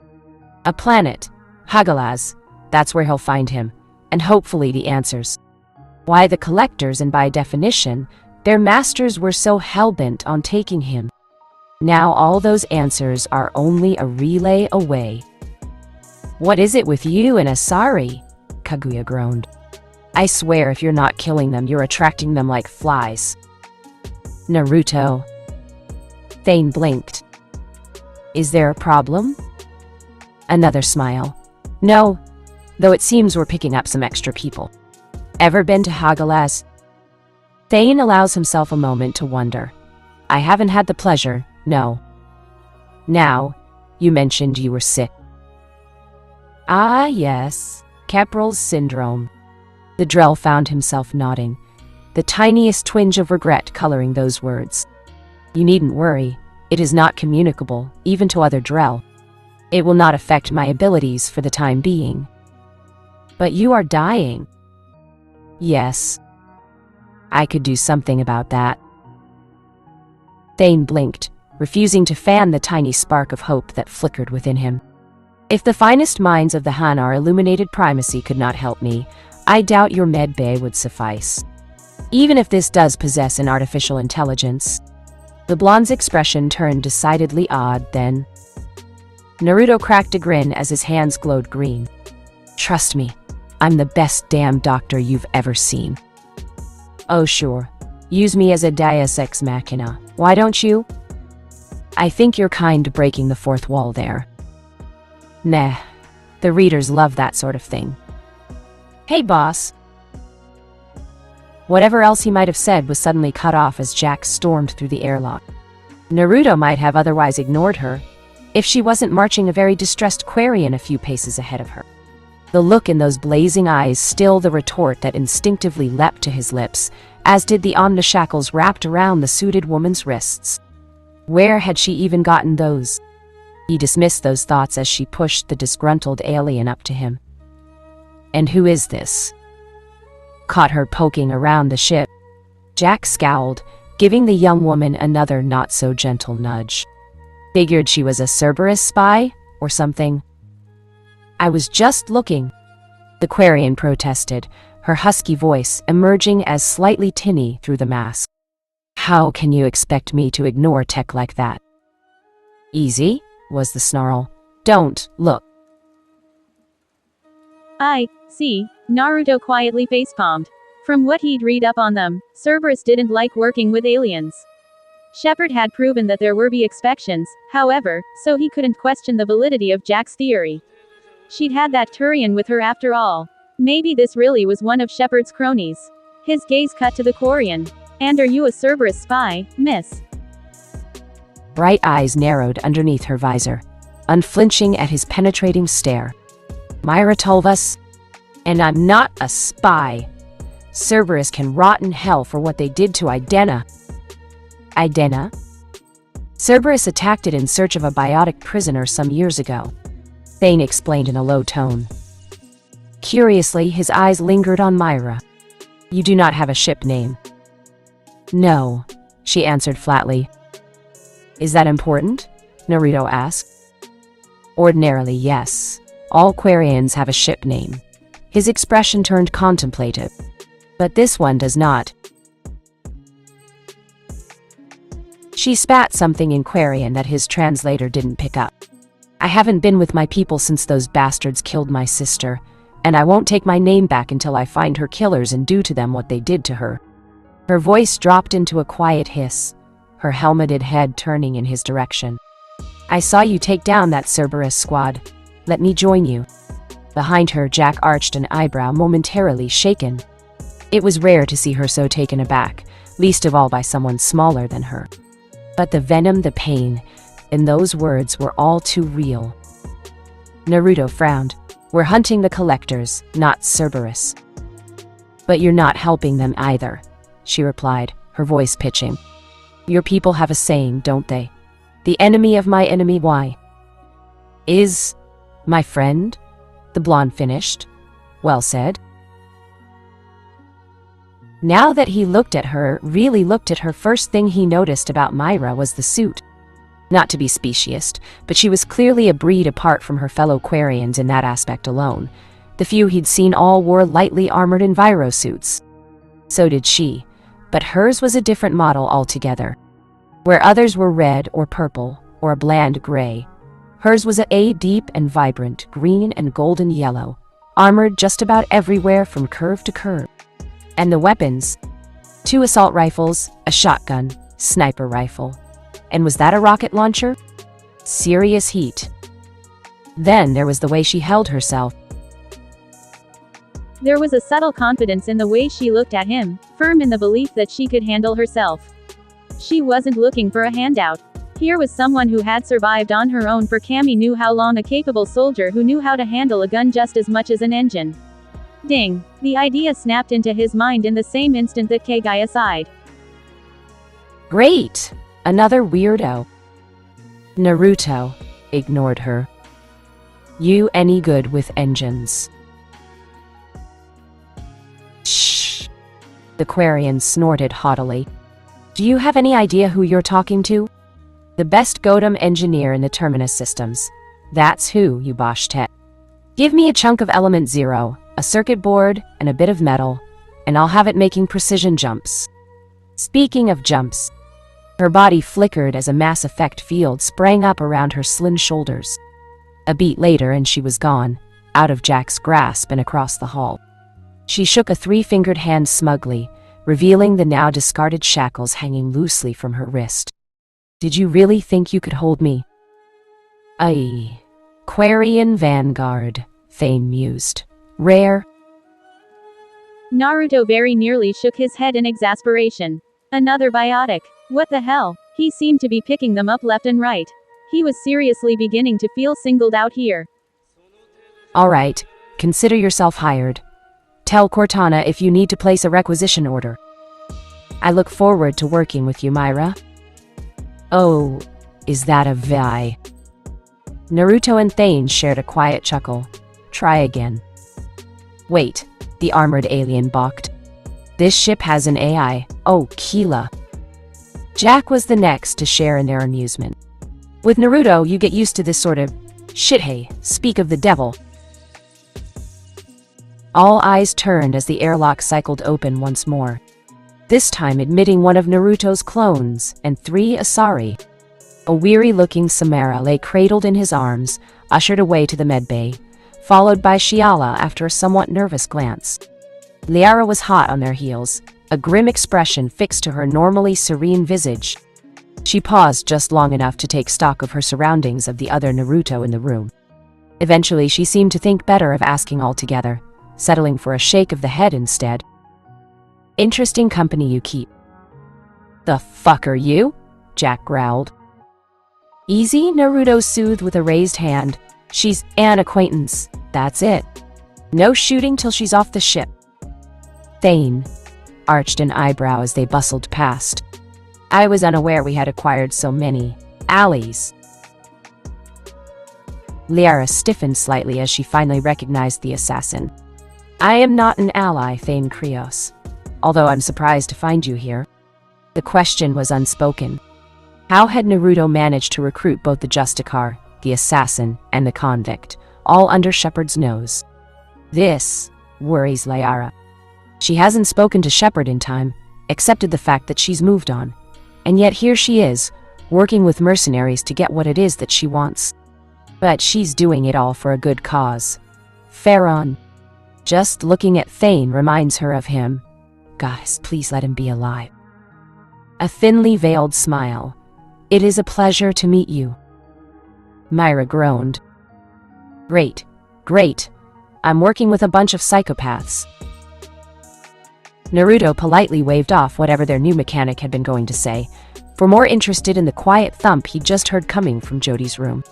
A planet, Hagalaz. That's where he'll find him, and hopefully the answers. Why the collectors, and by definition, Their masters were so hell-bent on taking him. Now all those answers are only a relay away. "What is it with you and Asari?" Kaguya groaned. "I swear if you're not killing them, you're attracting them like flies." "Naruto." Thane blinked. "Is there a problem?" Another smile. "No, though it seems we're picking up some extra people. Ever been to Hagalaz?" Thane allows himself a moment to wonder. "I haven't had the pleasure, no." "Now, you mentioned you were sick." "Ah, yes, Kepral's syndrome." The Drell found himself nodding, the tiniest twinge of regret coloring those words. "You needn't worry, it is not communicable, even to other Drell. It will not affect my abilities for the time being." "But you are dying." "Yes. I could do something about that." Thane blinked, refusing to fan the tiny spark of hope that flickered within him. "If the finest minds of the Hanar illuminated primacy could not help me, I doubt your med bay would suffice. Even if this does possess an artificial intelligence." The blonde's expression turned decidedly odd then. Naruto cracked a grin as his hands glowed green. "Trust me, I'm the best damn doctor you've ever seen." "Oh sure, use me as a deus ex machina, why don't you?" "I think you're kind breaking the fourth wall there." "Nah, the readers love that sort of thing." "Hey boss." Whatever else he might have said was suddenly cut off as Jack stormed through the airlock. Naruto might have otherwise ignored her, if she wasn't marching a very distressed Quarian a few paces ahead of her. The look in those blazing eyes stilled the retort that instinctively leapt to his lips, as did the omni shackles wrapped around the suited woman's wrists. Where had she even gotten those? He dismissed those thoughts as she pushed the disgruntled alien up to him. "And who is this?" Caught her poking around the ship. Jack scowled, giving the young woman another not-so-gentle nudge. "Figured she was a Cerberus spy, or something." "I was just looking," the Quarian protested, her husky voice emerging as slightly tinny through the mask. "How can you expect me to ignore tech like that?" "Easy," was the snarl. "Don't look." "I see," Naruto quietly facepalmed. From what he'd read up on them, Cerberus didn't like working with aliens. Shepard had proven that there were expectations, however, so he couldn't question the validity of Jack's theory. She'd had that Turian with her after all. Maybe this really was one of Shepard's cronies. His gaze cut to the Quarian. "And are you a Cerberus spy, miss?" Bright eyes narrowed underneath her visor, unflinching at his penetrating stare. "Myra told us, and I'm not a spy. Cerberus can rot in hell for what they did to Idena." "Idena?" "Cerberus attacked it in search of a biotic prisoner some years ago," Thane explained in a low tone. Curiously, his eyes lingered on Myra. "You do not have a ship name." "No," she answered flatly. "Is that important?" Naruto asked. "Ordinarily, yes. All Quarians have a ship name." His expression turned contemplative. "But this one does not." She spat something in Quarian that his translator didn't pick up. "I haven't been with my people since those bastards killed my sister, and I won't take my name back until I find her killers and do to them what they did to her." Her voice dropped into a quiet hiss, her helmeted head turning in his direction. "I saw you take down that Cerberus squad. Let me join you." Behind her, Jack arched an eyebrow, momentarily shaken. It was rare to see her so taken aback, least of all by someone smaller than her. But the venom, the pain, in those words were all too real. Naruto frowned. "We're hunting the collectors, not Cerberus." "But you're not helping them either," she replied, her voice pitching. "Your people have a saying, don't they? The enemy of my enemy, why? Is my friend?" The blonde finished. "Well said." Now that he looked at her, really looked at her, first thing he noticed about Myra was the suit. Not to be speciest, but she was clearly a breed apart from her fellow Quarians in that aspect alone. The few he'd seen all wore lightly armored enviro suits. So did she, But hers was a different model altogether. Where others were red or purple or a bland gray, hers was a deep and vibrant green and golden yellow, armored just about everywhere from curve to curve. And the weapons? 2 assault rifles, a shotgun, sniper rifle. And was that a rocket launcher? Serious heat. Then there was the way she held herself. There was a subtle confidence in the way she looked at him, firm in the belief that she could handle herself. She wasn't looking for a handout. Here was someone who had survived on her own for Cammy knew how long, a capable soldier who knew how to handle a gun just as much as an engine. Ding! The idea snapped into his mind in the same instant that K guy aside. Great! Another weirdo. Naruto ignored her. You any good with engines? Shh! The Quarian snorted haughtily. Do you have any idea who you're talking to? The best Godam engineer in the Terminus systems. That's who, you Boshtet. Give me a chunk of element 0, a circuit board, and a bit of metal, and I'll have it making precision jumps. Speaking of jumps, her body flickered as a Mass Effect field sprang up around her slim shoulders. A beat later and she was gone, out of Jack's grasp and across the hall. She shook a 3-fingered hand smugly, revealing the now discarded shackles hanging loosely from her wrist. Did you really think you could hold me? Aye. Quarian Vanguard, Thane mused. Rare. Naruto very nearly shook his head in exasperation. Another biotic. What the hell? He seemed to be picking them up left and right. He was seriously beginning to feel singled out here. All right, consider yourself hired. Tell Cortana if you need to place a requisition order. I look forward to working with you, Myra. Oh, is that a vi? Naruto and Thane shared a quiet chuckle. Try again. Wait, the armored alien balked. This ship has an AI. Oh, Keela. Jack was the next to share in their amusement. With Naruto, you get used to this sort of shit. Hey, speak of the devil. All eyes turned as the airlock cycled open once more, this time admitting one of Naruto's clones and 3 Asari. A weary-looking Samara lay cradled in his arms, ushered away to the medbay, followed by Shiala after a somewhat nervous glance. Liara was hot on their heels, a grim expression fixed to her normally serene visage. She paused just long enough to take stock of her surroundings of the other Naruto in the room. Eventually, she seemed to think better of asking altogether, settling for a shake of the head instead. Interesting company you keep. The fuck are you? Jack growled. Easy, Naruto soothed with a raised hand. She's an acquaintance, that's it. No shooting till she's off the ship. Thane arched an eyebrow as they bustled past. I was unaware we had acquired so many allies. Liara stiffened slightly as she finally recognized the assassin. I am not an ally, Thane Krios. Although I'm surprised to find you here. The question was unspoken. How had Naruto managed to recruit both the Justicar, the assassin, and the convict, all under Shepard's nose? This worries Liara. She hasn't spoken to Shepard in time, accepted the fact that she's moved on. And yet here she is, working with mercenaries to get what it is that she wants. But she's doing it all for a good cause. Fair on. Just looking at Thane reminds her of him. Guys, please let him be alive. A thinly veiled smile. It is a pleasure to meet you. Myra groaned. Great, great. I'm working with a bunch of psychopaths. Naruto politely waved off whatever their new mechanic had been going to say, for more interested in the quiet thump he'd just heard coming from Jodie's room.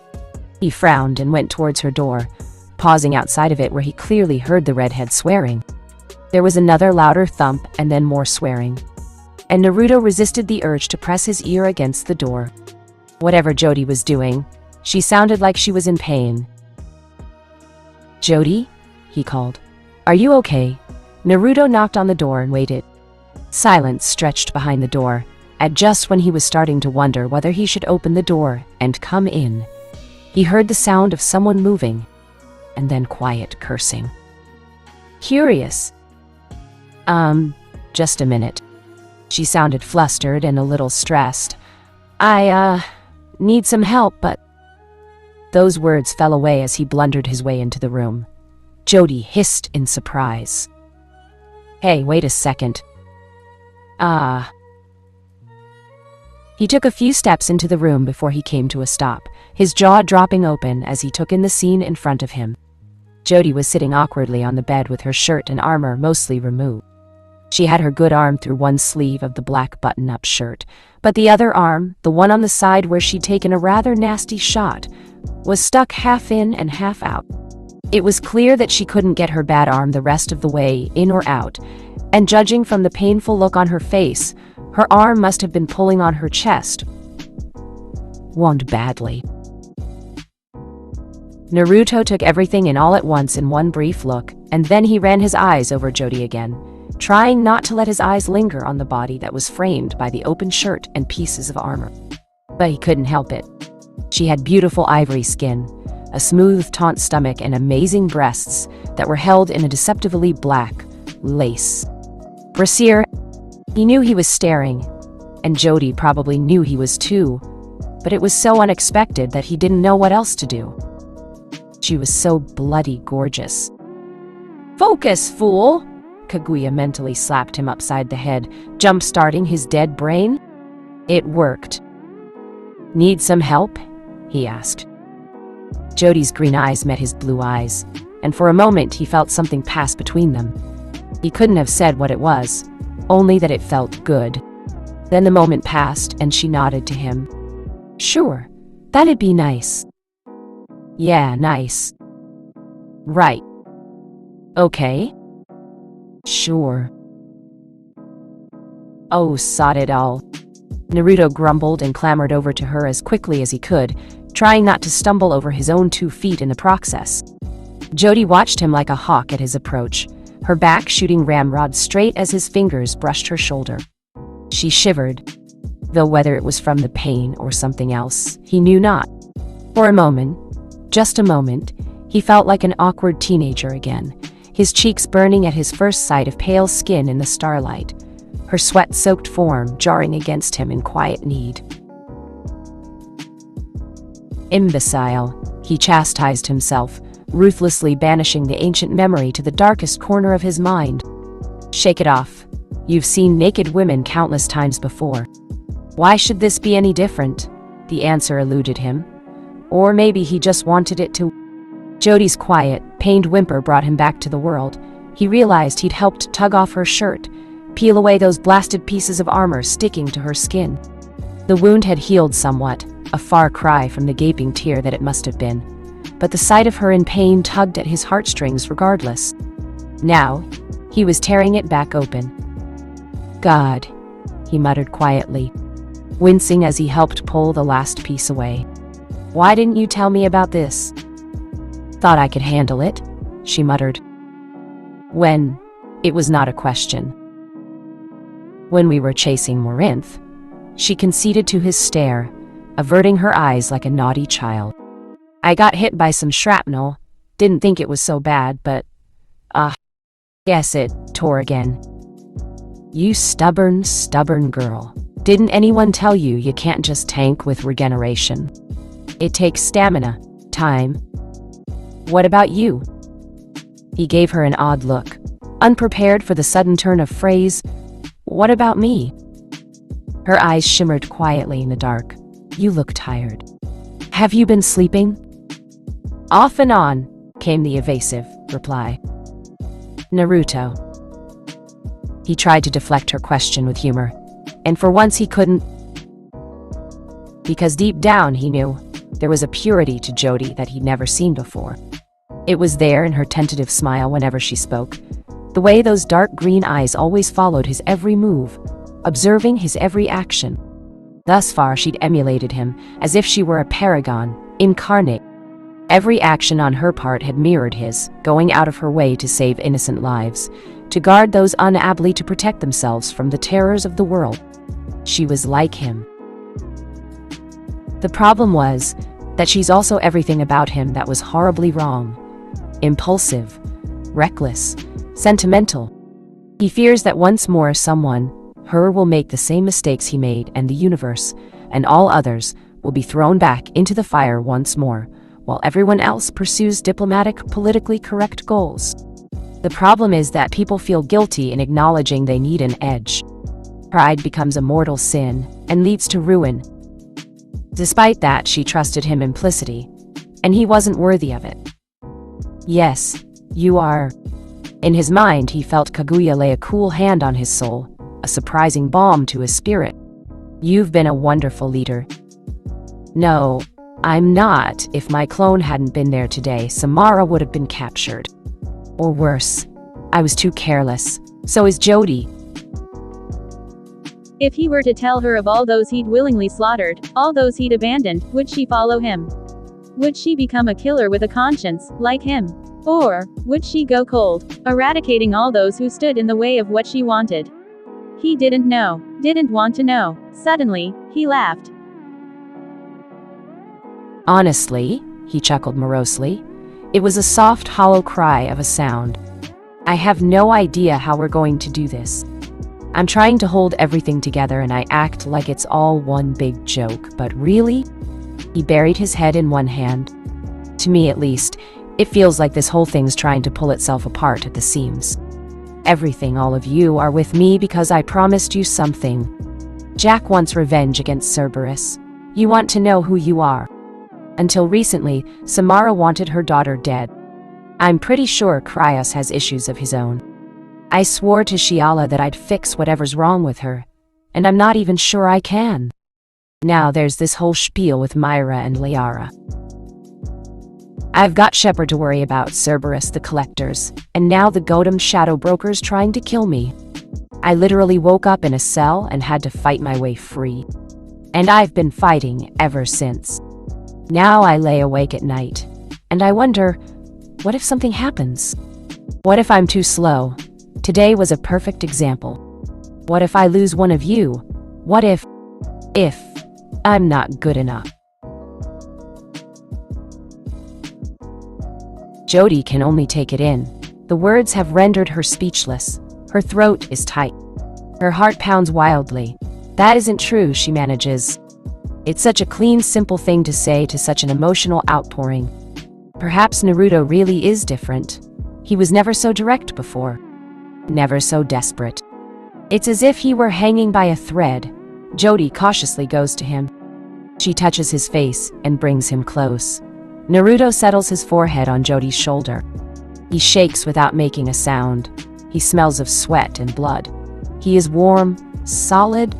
He frowned and went towards her door, pausing outside of it where he clearly heard the redhead swearing. There was another louder thump and then more swearing. And Naruto resisted the urge to press his ear against the door. Whatever Jodie was doing, she sounded like she was in pain. Jodie? He called. Are you okay? Naruto knocked on the door and waited. Silence stretched behind the door, at just when he was starting to wonder whether he should open the door and come in. He heard the sound of someone moving, and then quiet cursing. Curious. Just a minute. She sounded flustered and a little stressed. I need some help, but... Those words fell away as he blundered his way into the room. Jody hissed in surprise. Hey, wait a second. He took a few steps into the room before he came to a stop, his jaw dropping open as he took in the scene in front of him. Jody was sitting awkwardly on the bed with her shirt and armor mostly removed. She had her good arm through one sleeve of the black button-up shirt, but the other arm, the one on the side where she'd taken a rather nasty shot, was stuck half in and half out. It was clear that she couldn't get her bad arm the rest of the way in or out, and judging from the painful look on her face, her arm must have been pulling on her chest. Wound badly. Naruto took everything in all at once in one brief look, and then he ran his eyes over Jody again, trying not to let his eyes linger on the body that was framed by the open shirt and pieces of armor. But he couldn't help it. She had beautiful ivory skin, a smooth, taut stomach, and amazing breasts that were held in a deceptively black lace brassiere. He knew he was staring, and Jody probably knew he was too, but it was so unexpected that he didn't know what else to do. She was so bloody gorgeous. Focus, fool! Kaguya mentally slapped him upside the head, jump-starting his dead brain. It worked. Need some help? He asked. Jody's green eyes met his blue eyes, and for a moment he felt something pass between them. He couldn't have said what it was, only that it felt good. Then the moment passed, and she nodded to him. Sure, that'd be nice. Yeah, nice. Right. Okay. Sure. Oh, sod it all. Naruto grumbled and clambered over to her as quickly as he could, trying not to stumble over his own 2 feet in the process. Jody watched him like a hawk at his approach, her back shooting ramrod straight as his fingers brushed her shoulder. She shivered, though whether it was from the pain or something else, he knew not. For a moment, just a moment, he felt like an awkward teenager again, his cheeks burning at his first sight of pale skin in the starlight, her sweat-soaked form jarring against him in quiet need. Imbecile, he chastised himself, ruthlessly banishing the ancient memory to the darkest corner of his mind. Shake it off. You've seen naked women countless times before. Why should this be any different? The answer eluded him. Or maybe he just wanted it to. Jody's quiet, pained whimper brought him back to the world. He realized he'd helped tug off her shirt, peel away those blasted pieces of armor sticking to her skin. The wound had healed somewhat, a far cry from the gaping tear that it must have been. But the sight of her in pain tugged at his heartstrings regardless. Now, he was tearing it back open. God, he muttered quietly, wincing as he helped pull the last piece away. Why didn't you tell me about this? Thought I could handle it, she muttered. When? It was not a question. When we were chasing Morinth, she conceded to his stare, averting her eyes like a naughty child. I got hit by some shrapnel, didn't think it was so bad, but, guess it tore again. You stubborn girl. Didn't anyone tell you can't just tank with regeneration? It takes stamina, time. What about you? He gave her an odd look, unprepared for the sudden turn of phrase. What about me? Her eyes shimmered quietly in the dark. You look tired. Have you been sleeping? Off and on, came the evasive reply. Naruto. He tried to deflect her question with humor, and for once he couldn't. Because deep down he knew there was a purity to Jody that he'd never seen before. It was there in her tentative smile whenever she spoke, the way those dark green eyes always followed his every move, observing his every action. Thus far she'd emulated him, as if she were a paragon, incarnate. Every action on her part had mirrored his, going out of her way to save innocent lives, to guard those unable to protect themselves from the terrors of the world. She was like him. The problem was that she's also everything about him that was horribly wrong. Impulsive, reckless, sentimental. He fears that once more someone, Her will make the same mistakes he made, and the universe, and all others, will be thrown back into the fire once more, while everyone else pursues diplomatic, politically correct goals. The problem is that people feel guilty in acknowledging they need an edge. Pride becomes a mortal sin and leads to ruin. Despite that, she trusted him implicitly, and he wasn't worthy of it. Yes, you are. In his mind, he felt Kaguya lay a cool hand on his soul, a surprising balm to his spirit. You've been a wonderful leader. No, I'm not. If my clone hadn't been there today, Samara would have been captured. Or worse, I was too careless. So is Jody. If he were to tell her of all those he'd willingly slaughtered, all those he'd abandoned, would she follow him? Would she become a killer with a conscience, like him? Or would she go cold, eradicating all those who stood in the way of what she wanted? He didn't know, didn't want to know. Suddenly, he laughed. Honestly, he chuckled morosely. It was a soft, hollow cry of a sound. I have no idea how we're going to do this. I'm trying to hold everything together and I act like it's all one big joke, but really? He buried his head in one hand. To me, at least, it feels like this whole thing's trying to pull itself apart at the seams. Everything, all of you, are with me because I promised you something. Jack wants revenge against Cerberus. You want to know who you are. Until recently, Samara wanted her daughter dead. I'm pretty sure Cryos has issues of his own. I swore to Shiala that I'd fix whatever's wrong with her, and I'm not even sure I can. Now there's this whole spiel with Myra and Liara. I've got Shepard to worry about, Cerberus, the collectors, and now the Godam shadow brokers trying to kill me. I literally woke up in a cell and had to fight my way free. And I've been fighting ever since. Now I lay awake at night, and I wonder, what if something happens? What if I'm too slow? Today was a perfect example. What if I lose one of you? What if I'm not good enough? Jody can only take it in. The words have rendered her speechless. Her throat is tight. Her heart pounds wildly. That isn't true, she manages. It's such a clean, simple thing to say to such an emotional outpouring. Perhaps Naruto really is different. He was never so direct before. Never so desperate. It's as if he were hanging by a thread. Jody cautiously goes to him. She touches his face and brings him close. Naruto settles his forehead on Jody's shoulder. He shakes without making a sound. He smells of sweat and blood. He is warm, solid,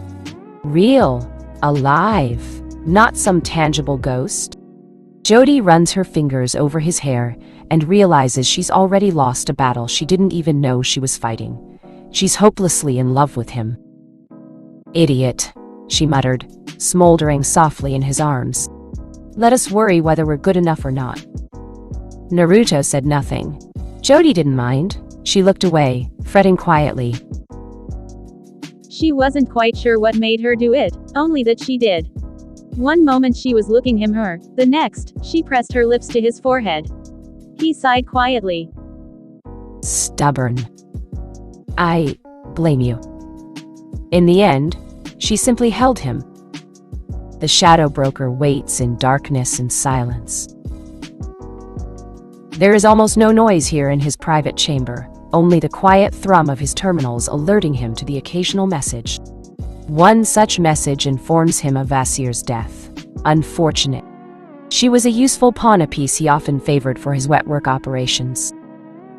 real, alive, not some tangible ghost. Jody runs her fingers over his hair and realizes she's already lost a battle she didn't even know she was fighting. She's hopelessly in love with him. Idiot, she muttered, smoldering softly in his arms. Let us worry whether we're good enough or not. Naruto said nothing. Jody didn't mind. She looked away, fretting quietly. She wasn't quite sure what made her do it, only that she did. One moment she was looking her, the next, she pressed her lips to his forehead. He sighed quietly. Stubborn. I blame you. In the end, she simply held him. The shadow broker waits in darkness and silence. There is almost no noise here in his private chamber, only the quiet thrum of his terminals alerting him to the occasional message. One such message informs him of Vasir's death. Unfortunate. She was a useful pawn piece he often favored for his wet work operations.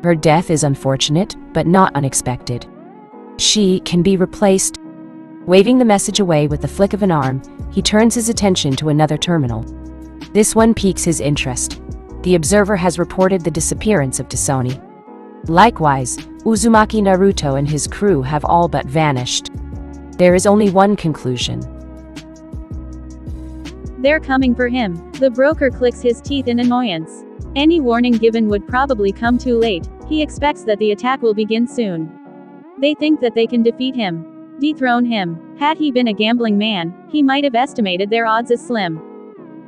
Her death is unfortunate, but not unexpected. She can be replaced. Waving the message away with the flick of an arm, he turns his attention to another terminal. This one piques his interest. The observer has reported the disappearance of Tasoni. Likewise, Uzumaki Naruto and his crew have all but vanished. There is only one conclusion. They're coming for him. The broker clicks his teeth in annoyance. Any warning given would probably come too late. He expects that the attack will begin soon. They think that they can defeat him. Dethrone him. Had he been a gambling man, he might have estimated their odds as slim.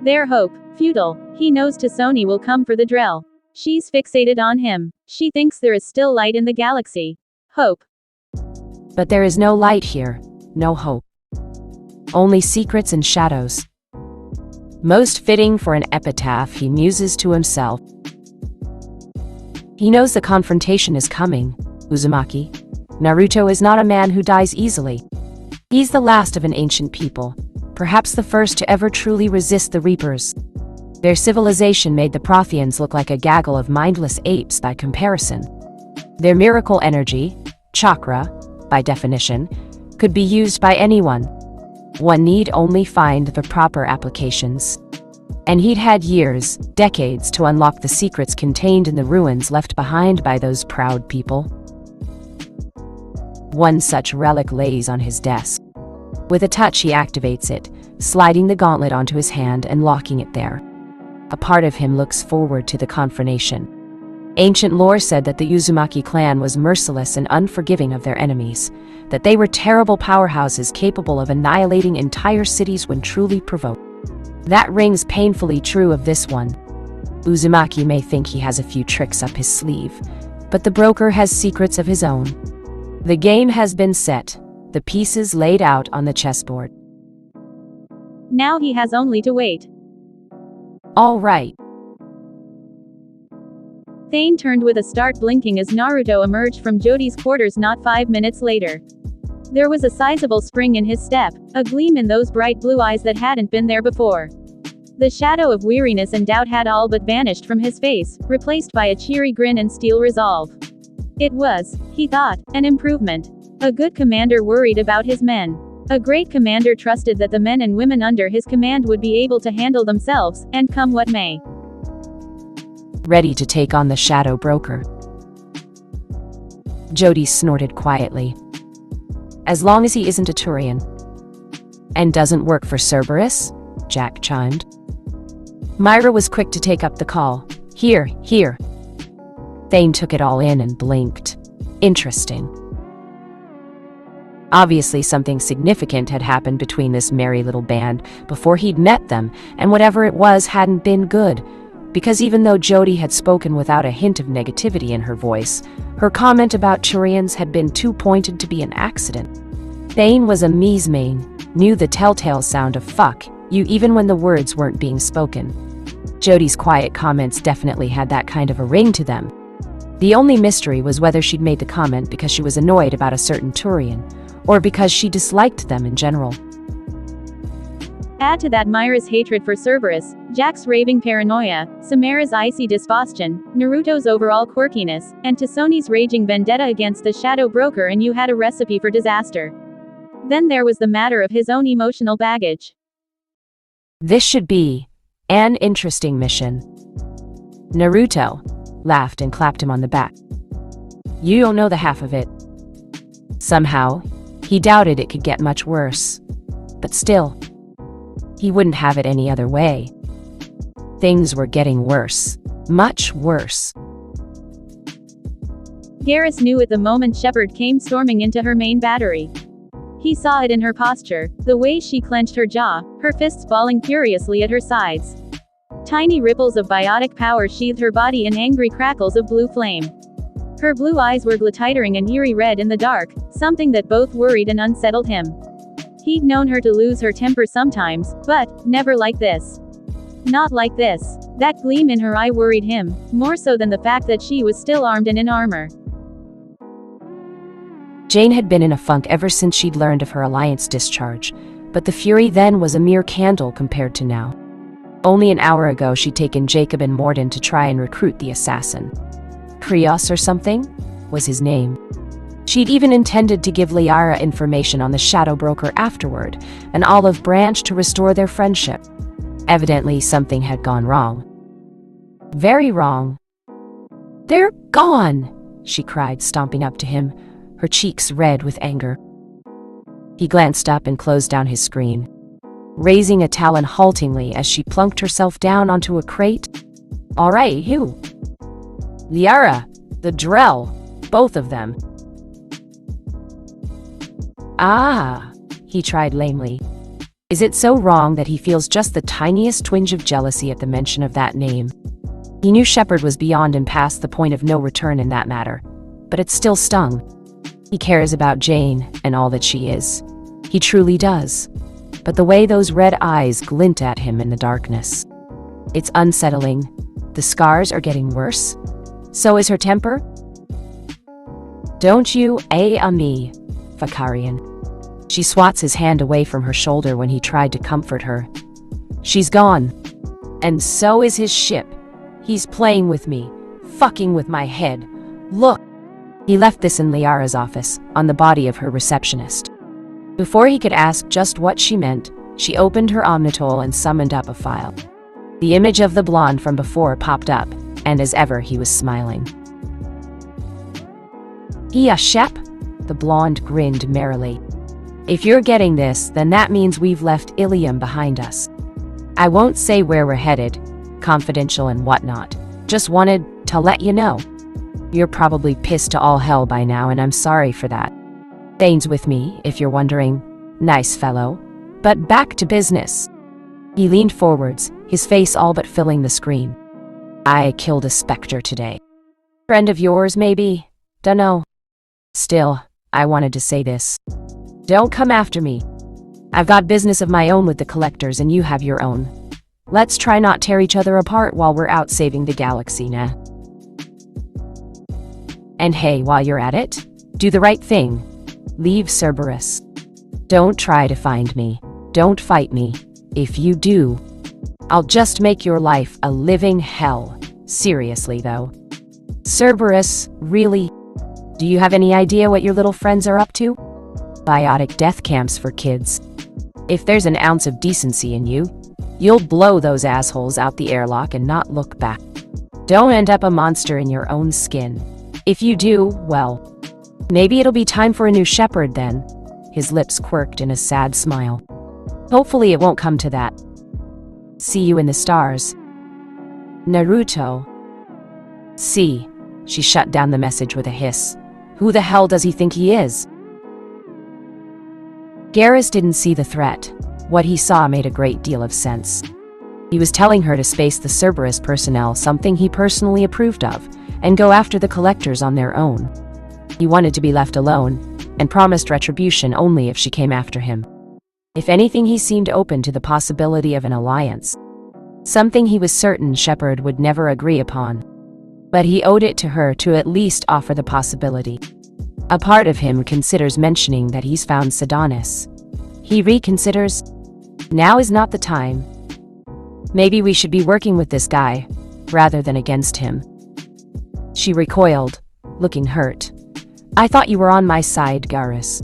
Their hope, futile. He knows Tasoni will come for the Drell. She's fixated on him. She thinks there is still light in the galaxy. Hope. But there is no light here. no hope. Only secrets and shadows. Most fitting for an epitaph, he muses to himself. He knows the confrontation is coming, Uzumaki. Naruto is not a man who dies easily. He's the last of an ancient people, perhaps the first to ever truly resist the Reapers. Their civilization made the Protheans look like a gaggle of mindless apes by comparison. Their miracle energy, chakra, by definition, could be used by anyone. One need only find the proper applications. And he'd had years, decades, to unlock the secrets contained in the ruins left behind by those proud people. One such relic lays on his desk. With a touch he activates it, sliding the gauntlet onto his hand and locking it there. A part of him looks forward to the confrontation. Ancient lore said that the Uzumaki clan was merciless and unforgiving of their enemies, that they were terrible powerhouses capable of annihilating entire cities when truly provoked. That rings painfully true of this one. Uzumaki may think he has a few tricks up his sleeve, but the broker has secrets of his own. The game has been set, the pieces laid out on the chessboard. Now he has only to wait. All right. Thane turned with a start, blinking as Naruto emerged from Jody's quarters not 5 minutes later. There was a sizable spring in his step, a gleam in those bright blue eyes that hadn't been there before. The shadow of weariness and doubt had all but vanished from his face, replaced by a cheery grin and steel resolve. It was, he thought, an improvement. A good commander worried about his men. A great commander trusted that the men and women under his command would be able to handle themselves, and come what may. Ready to take on the shadow broker. Jody snorted quietly. As long as he isn't a Turian. And doesn't work for Cerberus? Jack chimed. Myra was quick to take up the call. Here. Thane took it all in and blinked. Interesting. Obviously something significant had happened between this merry little band before he'd met them, and whatever it was hadn't been good. Because even though Jody had spoken without a hint of negativity in her voice, her comment about Turians had been too pointed to be an accident. Thane was a Miesmane, knew the telltale sound of fuck you even when the words weren't being spoken. Jody's quiet comments definitely had that kind of a ring to them. The only mystery was whether she'd made the comment because she was annoyed about a certain Turian, or because she disliked them in general. Add to that Myra's hatred for Cerberus, Jack's raving paranoia, Samara's icy disposition, Naruto's overall quirkiness, and Tasoni's raging vendetta against the shadow broker, and you had a recipe for disaster. Then there was the matter of his own emotional baggage. This should be an interesting mission. Naruto laughed and clapped him on the back. You don't know the half of it. Somehow, he doubted it could get much worse. But still, he wouldn't have it any other way. Things were getting worse. Much worse. Garrus knew it the moment Shepard came storming into her main battery. He saw it in her posture, the way she clenched her jaw, her fists balling furiously at her sides. Tiny ripples of biotic power sheathed her body in angry crackles of blue flame. Her blue eyes were glittering an eerie red in the dark, something that both worried and unsettled him. He'd known her to lose her temper sometimes, but never like this. Not like this. That gleam in her eye worried him, more so than the fact that she was still armed and in armor. Jane had been in a funk ever since she'd learned of her Alliance discharge, but the fury then was a mere candle compared to now. Only an hour ago she'd taken Jacob and Morden to try and recruit the assassin. Krios or something was his name. She'd even intended to give Liara information on the shadow broker afterward, an olive branch to restore their friendship. Evidently something had gone wrong. Very wrong. They're gone, she cried, stomping up to him, her cheeks red with anger. He glanced up and closed down his screen, raising a talon haltingly as she plunked herself down onto a crate. All right, who? Liara, the Drell, both of them. Ah, he tried lamely. Is it so wrong that he feels just the tiniest twinge of jealousy at the mention of that name? He knew Shepard was beyond and past the point of no return in that matter, but it still stung. He cares about Jane and all that she is. He truly does. But the way those red eyes glint at him in the darkness. It's unsettling. The scars are getting worse. So is her temper? Don't you me, Fakarian. She swats his hand away from her shoulder when he tried to comfort her. She's gone. And so is his ship. He's playing with me, fucking with my head. Look. He left this in Liara's office, on the body of her receptionist. Before he could ask just what she meant, she opened her Omnitol and summoned up a file. The image of the blonde from before popped up, and as ever he was smiling. "Yeah, Shep?" The blonde grinned merrily. "If you're getting this, then that means we've left Ilium behind us. I won't say where we're headed, confidential and whatnot. Just wanted to let you know. You're probably pissed to all hell by now, and I'm sorry for that. Thane's with me, if you're wondering. Nice fellow. But back to business." He leaned forwards, his face all but filling the screen. "I killed a specter today. Friend of yours, maybe? Dunno. Still, I wanted to say this. Don't come after me. I've got business of my own with the collectors, and you have your own. Let's try not tear each other apart while we're out saving the galaxy, nah? And hey, while you're at it, do the right thing. Leave Cerberus. Don't try to find me. Don't fight me. If you do, I'll just make your life a living hell. Seriously, though. Cerberus, really? Do you have any idea what your little friends are up to? Biotic death camps for kids. If there's an ounce of decency in you, you'll blow those assholes out the airlock and not look back. Don't end up a monster in your own skin. If you do, well, maybe it'll be time for a new shepherd then." His lips quirked in a sad smile. "Hopefully it won't come to that. See you in the stars. Naruto." "See." She shut down the message with a hiss. Who the hell does he think he is? Garrus didn't see the threat. What he saw made a great deal of sense. He was telling her to space the Cerberus personnel, something he personally approved of, and go after the collectors on their own. He wanted to be left alone, and promised retribution only if she came after him. If anything, he seemed open to the possibility of an alliance. Something he was certain Shepard would never agree upon. But he owed it to her to at least offer the possibility. A part of him considers mentioning that he's found Sedonis. He reconsiders. Now is not the time. Maybe we should be working with this guy, rather than against him. She recoiled, looking hurt. "I thought you were on my side, Garrus."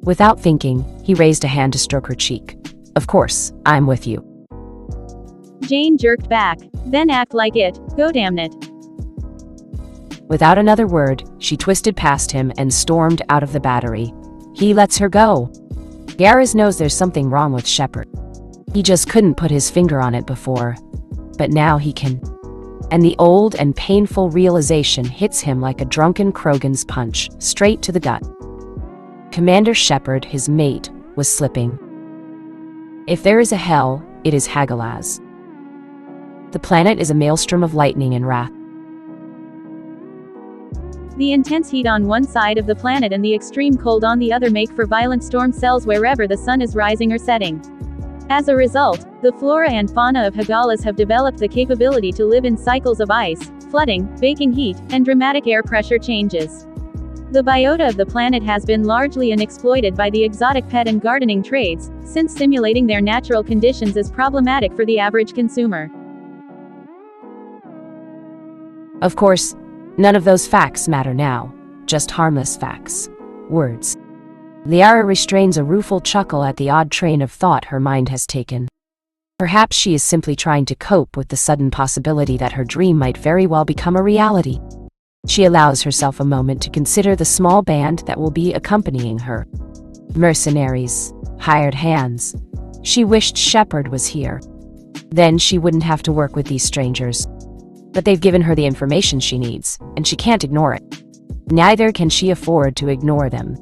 Without thinking, he raised a hand to stroke her cheek. "Of course, I'm with you." Jane jerked back. "Then act like it, goddammit." Without another word, she twisted past him and stormed out of the battery. He lets her go. Garrus knows there's something wrong with Shepard. He just couldn't put his finger on it before. But now he can. And the old and painful realization hits him like a drunken Krogan's punch, straight to the gut. Commander Shepard, his mate, was slipping. If there is a hell, it is Hagalaz. The planet is a maelstrom of lightning and wrath. The intense heat on one side of the planet and the extreme cold on the other make for violent storm cells wherever the sun is rising or setting. As a result, the flora and fauna of Hagalaz have developed the capability to live in cycles of ice, flooding, baking heat, and dramatic air pressure changes. The biota of the planet has been largely unexploited by the exotic pet and gardening trades, since simulating their natural conditions is problematic for the average consumer. Of course, none of those facts matter now, just harmless facts. Words. Liara restrains a rueful chuckle at the odd train of thought her mind has taken. Perhaps she is simply trying to cope with the sudden possibility that her dream might very well become a reality. She allows herself a moment to consider the small band that will be accompanying her. Mercenaries, hired hands. She wished Shepard was here. Then she wouldn't have to work with these strangers. But they've given her the information she needs, and she can't ignore it. Neither can she afford to ignore them.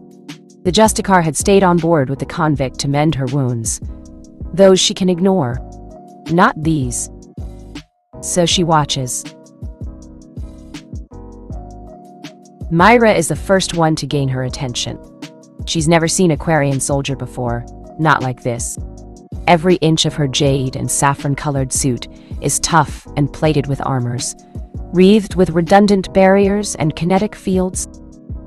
The Justicar had stayed on board with the convict to mend her wounds. Those she can ignore. Not these. So she watches. Myra is the first one to gain her attention. She's never seen Aquarian soldier before, not like this. Every inch of her jade and saffron-colored suit is tough and plated with armors, wreathed with redundant barriers and kinetic fields.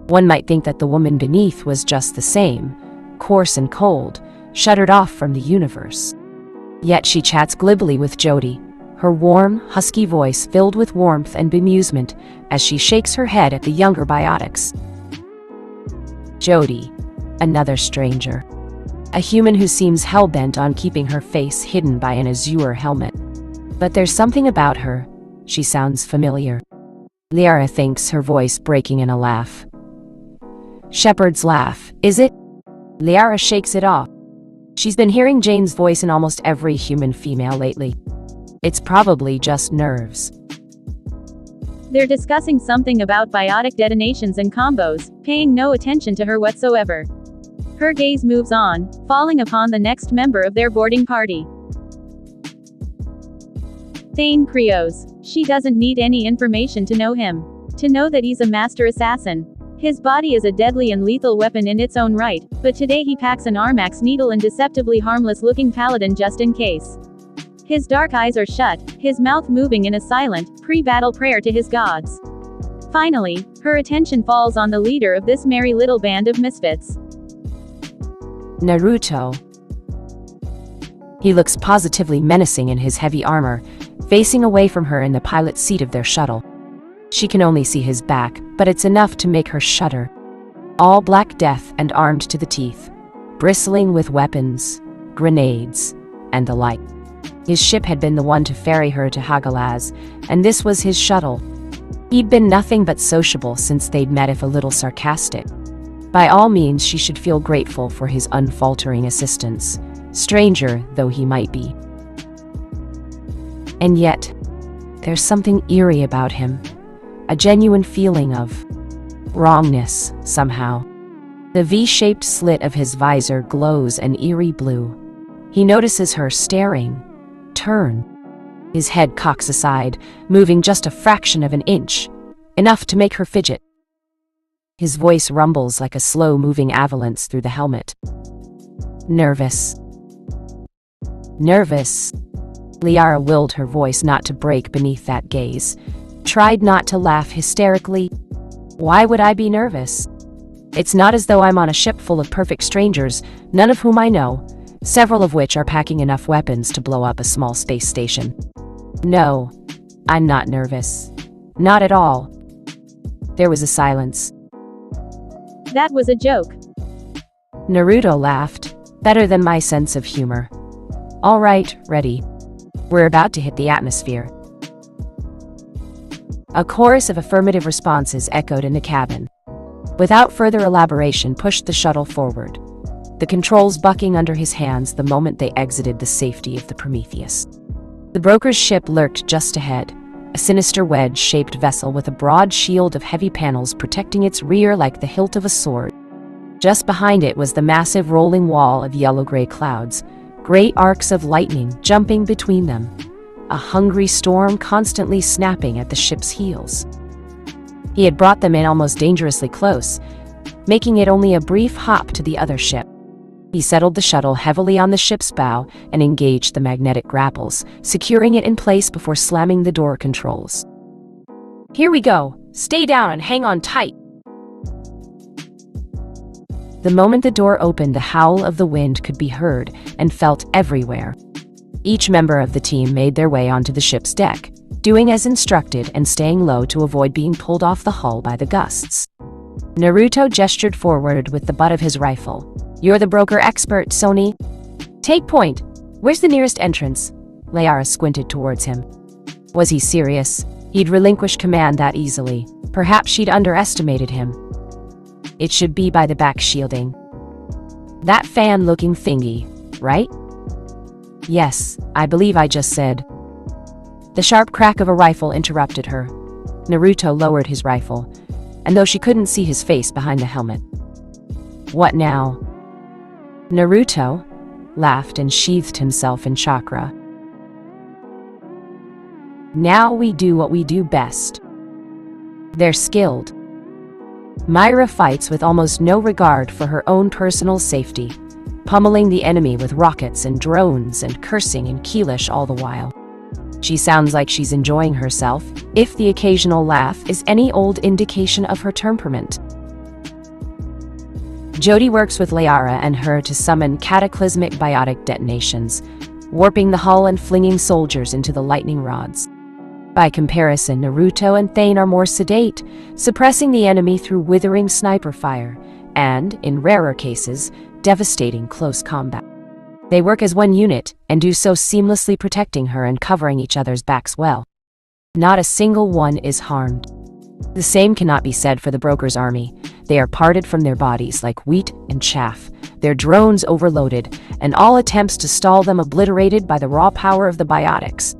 One might think that the woman beneath was just the same, coarse and cold, shuttered off from the universe. Yet she chats glibly with Jody, her warm, husky voice filled with warmth and bemusement as she shakes her head at the younger biotics. Jody, another stranger. A human who seems hell-bent on keeping her face hidden by an azure helmet. But there's something about her. She sounds familiar. Liara thinks, her voice breaking in a laugh. Shepard's laugh, is it? Liara shakes it off. She's been hearing Jane's voice in almost every human female lately. It's probably just nerves. They're discussing something about biotic detonations and combos, paying no attention to her whatsoever. Her gaze moves on, falling upon the next member of their boarding party. Thane Krios. She doesn't need any information to know him. To know that he's a master assassin. His body is a deadly and lethal weapon in its own right, but today he packs an Armax needle and deceptively harmless-looking paladin just in case. His dark eyes are shut, his mouth moving in a silent, pre-battle prayer to his gods. Finally, her attention falls on the leader of this merry little band of misfits. Naruto. He looks positively menacing in his heavy armor, facing away from her in the pilot's seat of their shuttle. She can only see his back, but it's enough to make her shudder. All black death and armed to the teeth, bristling with weapons, grenades, and the like. His ship had been the one to ferry her to Hagalaz, and this was his shuttle. He'd been nothing but sociable since they'd met, if a little sarcastic. By all means, she should feel grateful for his unfaltering assistance, stranger though he might be. And yet, there's something eerie about him, a genuine feeling of wrongness, somehow. The V-shaped slit of his visor glows an eerie blue. He notices her staring. Turn. His head cocks aside, moving just a fraction of an inch, enough to make her fidget. His voice rumbles like a slow-moving avalanche through the helmet. Nervous. Nervous. Liara willed her voice not to break beneath that gaze, tried not to laugh hysterically. Why would I be nervous? It's not as though I'm on a ship full of perfect strangers, none of whom I know, several of which are packing enough weapons to blow up a small space station. No, I'm not nervous. Not at all. There was a silence. That was a joke. Naruto laughed, better than my sense of humor. All right, ready. We're about to hit the atmosphere. A chorus of affirmative responses echoed in the cabin. Without further elaboration, pushed the shuttle forward, the controls bucking under his hands the moment they exited the safety of the Prometheus. The broker's ship lurked just ahead, a sinister wedge-shaped vessel with a broad shield of heavy panels protecting its rear like the hilt of a sword. Just behind it was the massive rolling wall of yellow-gray clouds, great arcs of lightning jumping between them, a hungry storm constantly snapping at the ship's heels. He had brought them in almost dangerously close, making it only a brief hop to the other ship. He settled the shuttle heavily on the ship's bow and engaged the magnetic grapples, securing it in place before slamming the door controls. Here we go. Stay down and hang on tight. The moment the door opened, the howl of the wind could be heard and felt everywhere. Each member of the team made their way onto the ship's deck, doing as instructed and staying low to avoid being pulled off the hull by the gusts. Naruto gestured forward with the butt of his rifle. You're the broker expert, Sony. Take point. Where's the nearest entrance? Liara squinted towards him. Was he serious? He'd relinquish command that easily. Perhaps she'd underestimated him. It should be by the back shielding. That fan-looking thingy, right? Yes, I believe I just said. The sharp crack of a rifle interrupted her. Naruto lowered his rifle, and though she couldn't see his face behind the helmet. What now? Naruto laughed and sheathed himself in chakra. Now we do what we do best. They're skilled. Myra fights with almost no regard for her own personal safety, pummeling the enemy with rockets and drones and cursing in Keelish all the while. She sounds like she's enjoying herself, if the occasional laugh is any old indication of her temperament. Jody works with Liara and her to summon cataclysmic biotic detonations, warping the hull and flinging soldiers into the lightning rods. By comparison, Naruto and Thane are more sedate, suppressing the enemy through withering sniper fire and, in rarer cases, devastating close combat. They work as one unit and do so seamlessly, protecting her and covering each other's backs well. Not a single one is harmed. The same cannot be said for the Broker's army. They are parted from their bodies like wheat and chaff, their drones overloaded, and all attempts to stall them obliterated by the raw power of the biotics.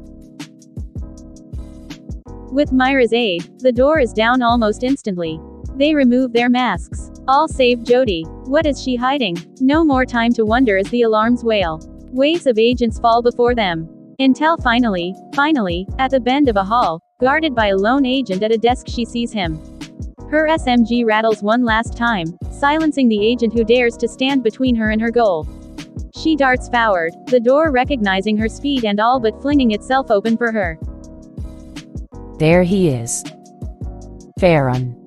With Myra's aid, the door is down almost instantly. They remove their masks. All save Jody. What is she hiding? No more time to wonder as the alarms wail. Waves of agents fall before them. Until finally, at the bend of a hall, guarded by a lone agent at a desk, she sees him. Her SMG rattles one last time, silencing the agent who dares to stand between her and her goal. She darts forward, the door recognizing her speed and all but flinging itself open for her. There he is. Farron.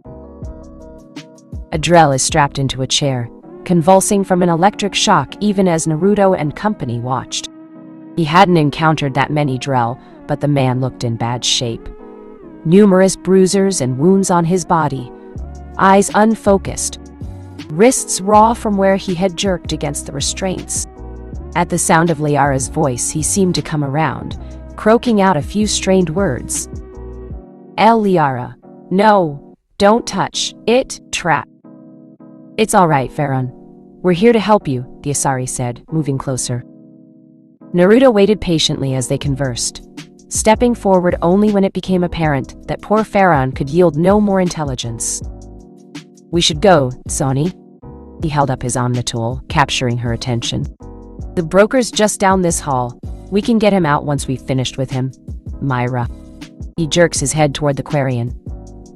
Adrel is strapped into a chair, convulsing from an electric shock even as Naruto and company watched. He hadn't encountered that many Drell, but the man looked in bad shape. Numerous bruises and wounds on his body, eyes unfocused, wrists raw from where he had jerked against the restraints. At the sound of Liara's voice, he seemed to come around, croaking out a few strained words. Liara. No, don't touch it, trap. It's all right, Farron. We're here to help you, the Asari said, moving closer. Naruto waited patiently as they conversed, stepping forward only when it became apparent that poor Farron could yield no more intelligence. We should go, Sonny. He held up his Omnitool, capturing her attention. The Broker's just down this hall. We can get him out once we've finished with him. Myra. He jerks his head toward the Quarian.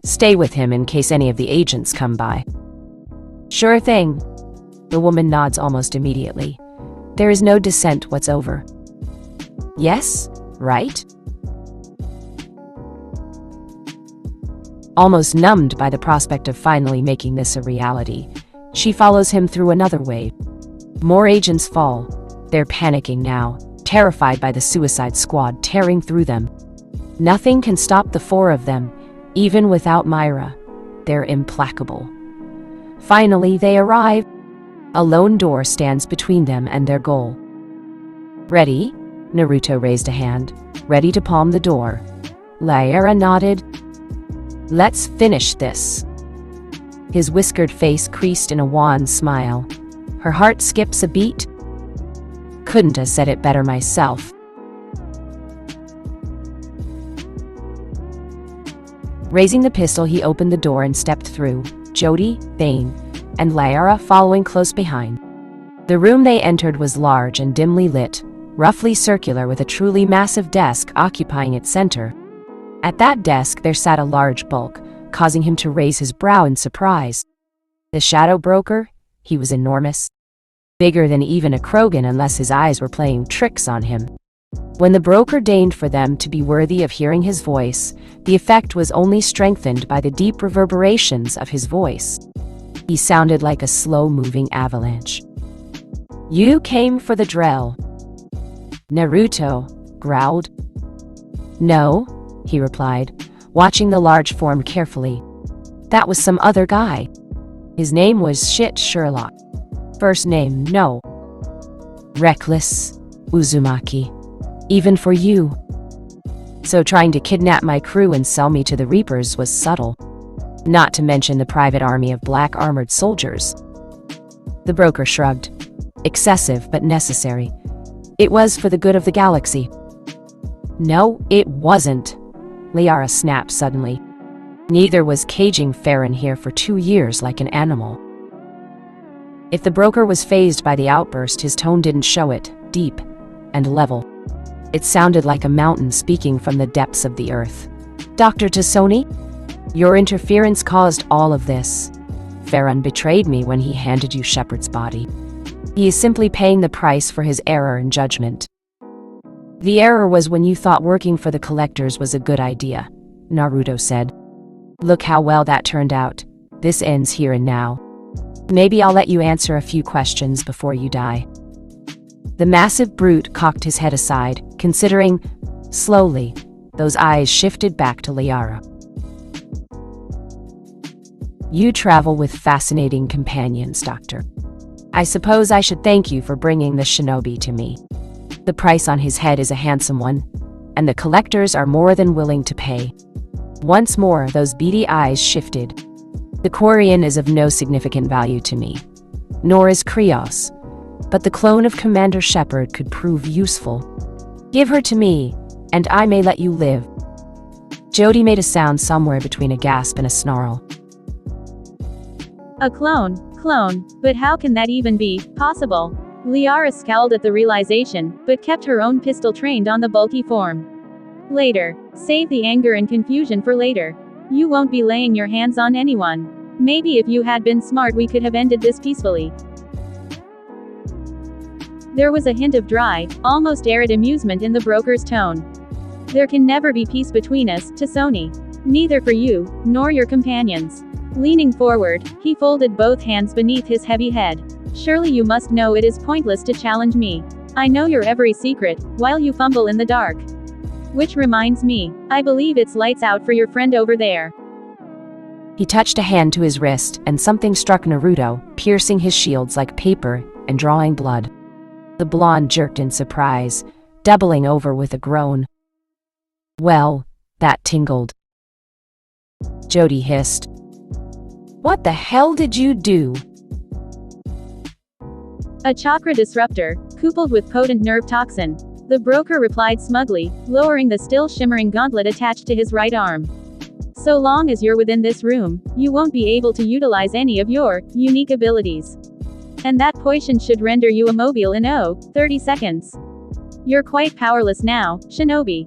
Stay with him in case any of the agents come by. Sure thing. The woman nods almost immediately. There is no dissent whatsoever. Yes, right? Almost numbed by the prospect of finally making this a reality, she follows him through another wave. More agents fall. They're panicking now, terrified by the suicide squad tearing through them. Nothing can stop the four of them, even without Myra. They're implacable. Finally, they arrive. A lone door stands between them and their goal. Ready? Naruto raised a hand, ready to palm the door. Liara nodded. Let's finish this. His whiskered face creased in a wan smile. Her heart skips a beat. Couldn't have said it better myself. Raising the pistol, he opened the door and stepped through, Jody, Thane, and Liara following close behind. The room they entered was large and dimly lit, roughly circular with a truly massive desk occupying its center. At that desk there sat a large bulk, causing him to raise his brow in surprise. The Shadow Broker? He was enormous. Bigger than even a Krogan unless his eyes were playing tricks on him. When the Broker deigned for them to be worthy of hearing his voice, the effect was only strengthened by the deep reverberations of his voice. He sounded like a slow-moving avalanche. You came for the Drell. Naruto growled. No, he replied, watching the large form carefully. That was some other guy. His name was Sherlock. First name, no. Reckless, Uzumaki. Even for you. So trying to kidnap my crew and sell me to the Reapers was subtle. Not to mention the private army of black armored soldiers. The Broker shrugged. Excessive but necessary. It was for the good of the galaxy. No, it wasn't. Liara snapped suddenly. Neither was caging Farron here for 2 years like an animal. If the Broker was fazed by the outburst, his tone didn't show it, deep and level. It sounded like a mountain speaking from the depths of the earth. Dr. Tassoni? Your interference caused all of this. Farron betrayed me when he handed you Shepard's body. He is simply paying the price for his error in judgment. The error was when you thought working for the collectors was a good idea, Naruto said. Look how well that turned out. This ends here and now. Maybe I'll let you answer a few questions before you die. The massive brute cocked his head aside, considering. Slowly, those eyes shifted back to Liara. You travel with fascinating companions, Doctor. I suppose I should thank you for bringing the shinobi to me. The price on his head is a handsome one, and the collectors are more than willing to pay. Once more, those beady eyes shifted. The Quarian is of no significant value to me, nor is Krios, but the clone of Commander Shepard could prove useful. Give her to me, and I may let you live. Jody made a sound somewhere between a gasp and a snarl. A clone, but how can that even be possible? Liara scowled at the realization, but kept her own pistol trained on the bulky form. Later. Save the anger and confusion for later. You won't be laying your hands on anyone. Maybe if you had been smart we could have ended this peacefully. There was a hint of dry, almost arid amusement in the broker's tone. There can never be peace between us, Tasoni. Neither for you, nor your companions. Leaning forward, he folded both hands beneath his heavy head. Surely you must know it is pointless to challenge me. I know your every secret, while you fumble in the dark. Which reminds me, I believe it's lights out for your friend over there. He touched a hand to his wrist, and something struck Naruto, piercing his shields like paper and drawing blood. The blonde jerked in surprise, doubling over with a groan. Well, that tingled. Jody hissed. What the hell did you do? A chakra disruptor, coupled with potent nerve toxin. The broker replied smugly, lowering the still shimmering gauntlet attached to his right arm. So long as you're within this room, you won't be able to utilize any of your unique abilities. And that poison should render you immobile in 30 seconds. You're quite powerless now, Shinobi.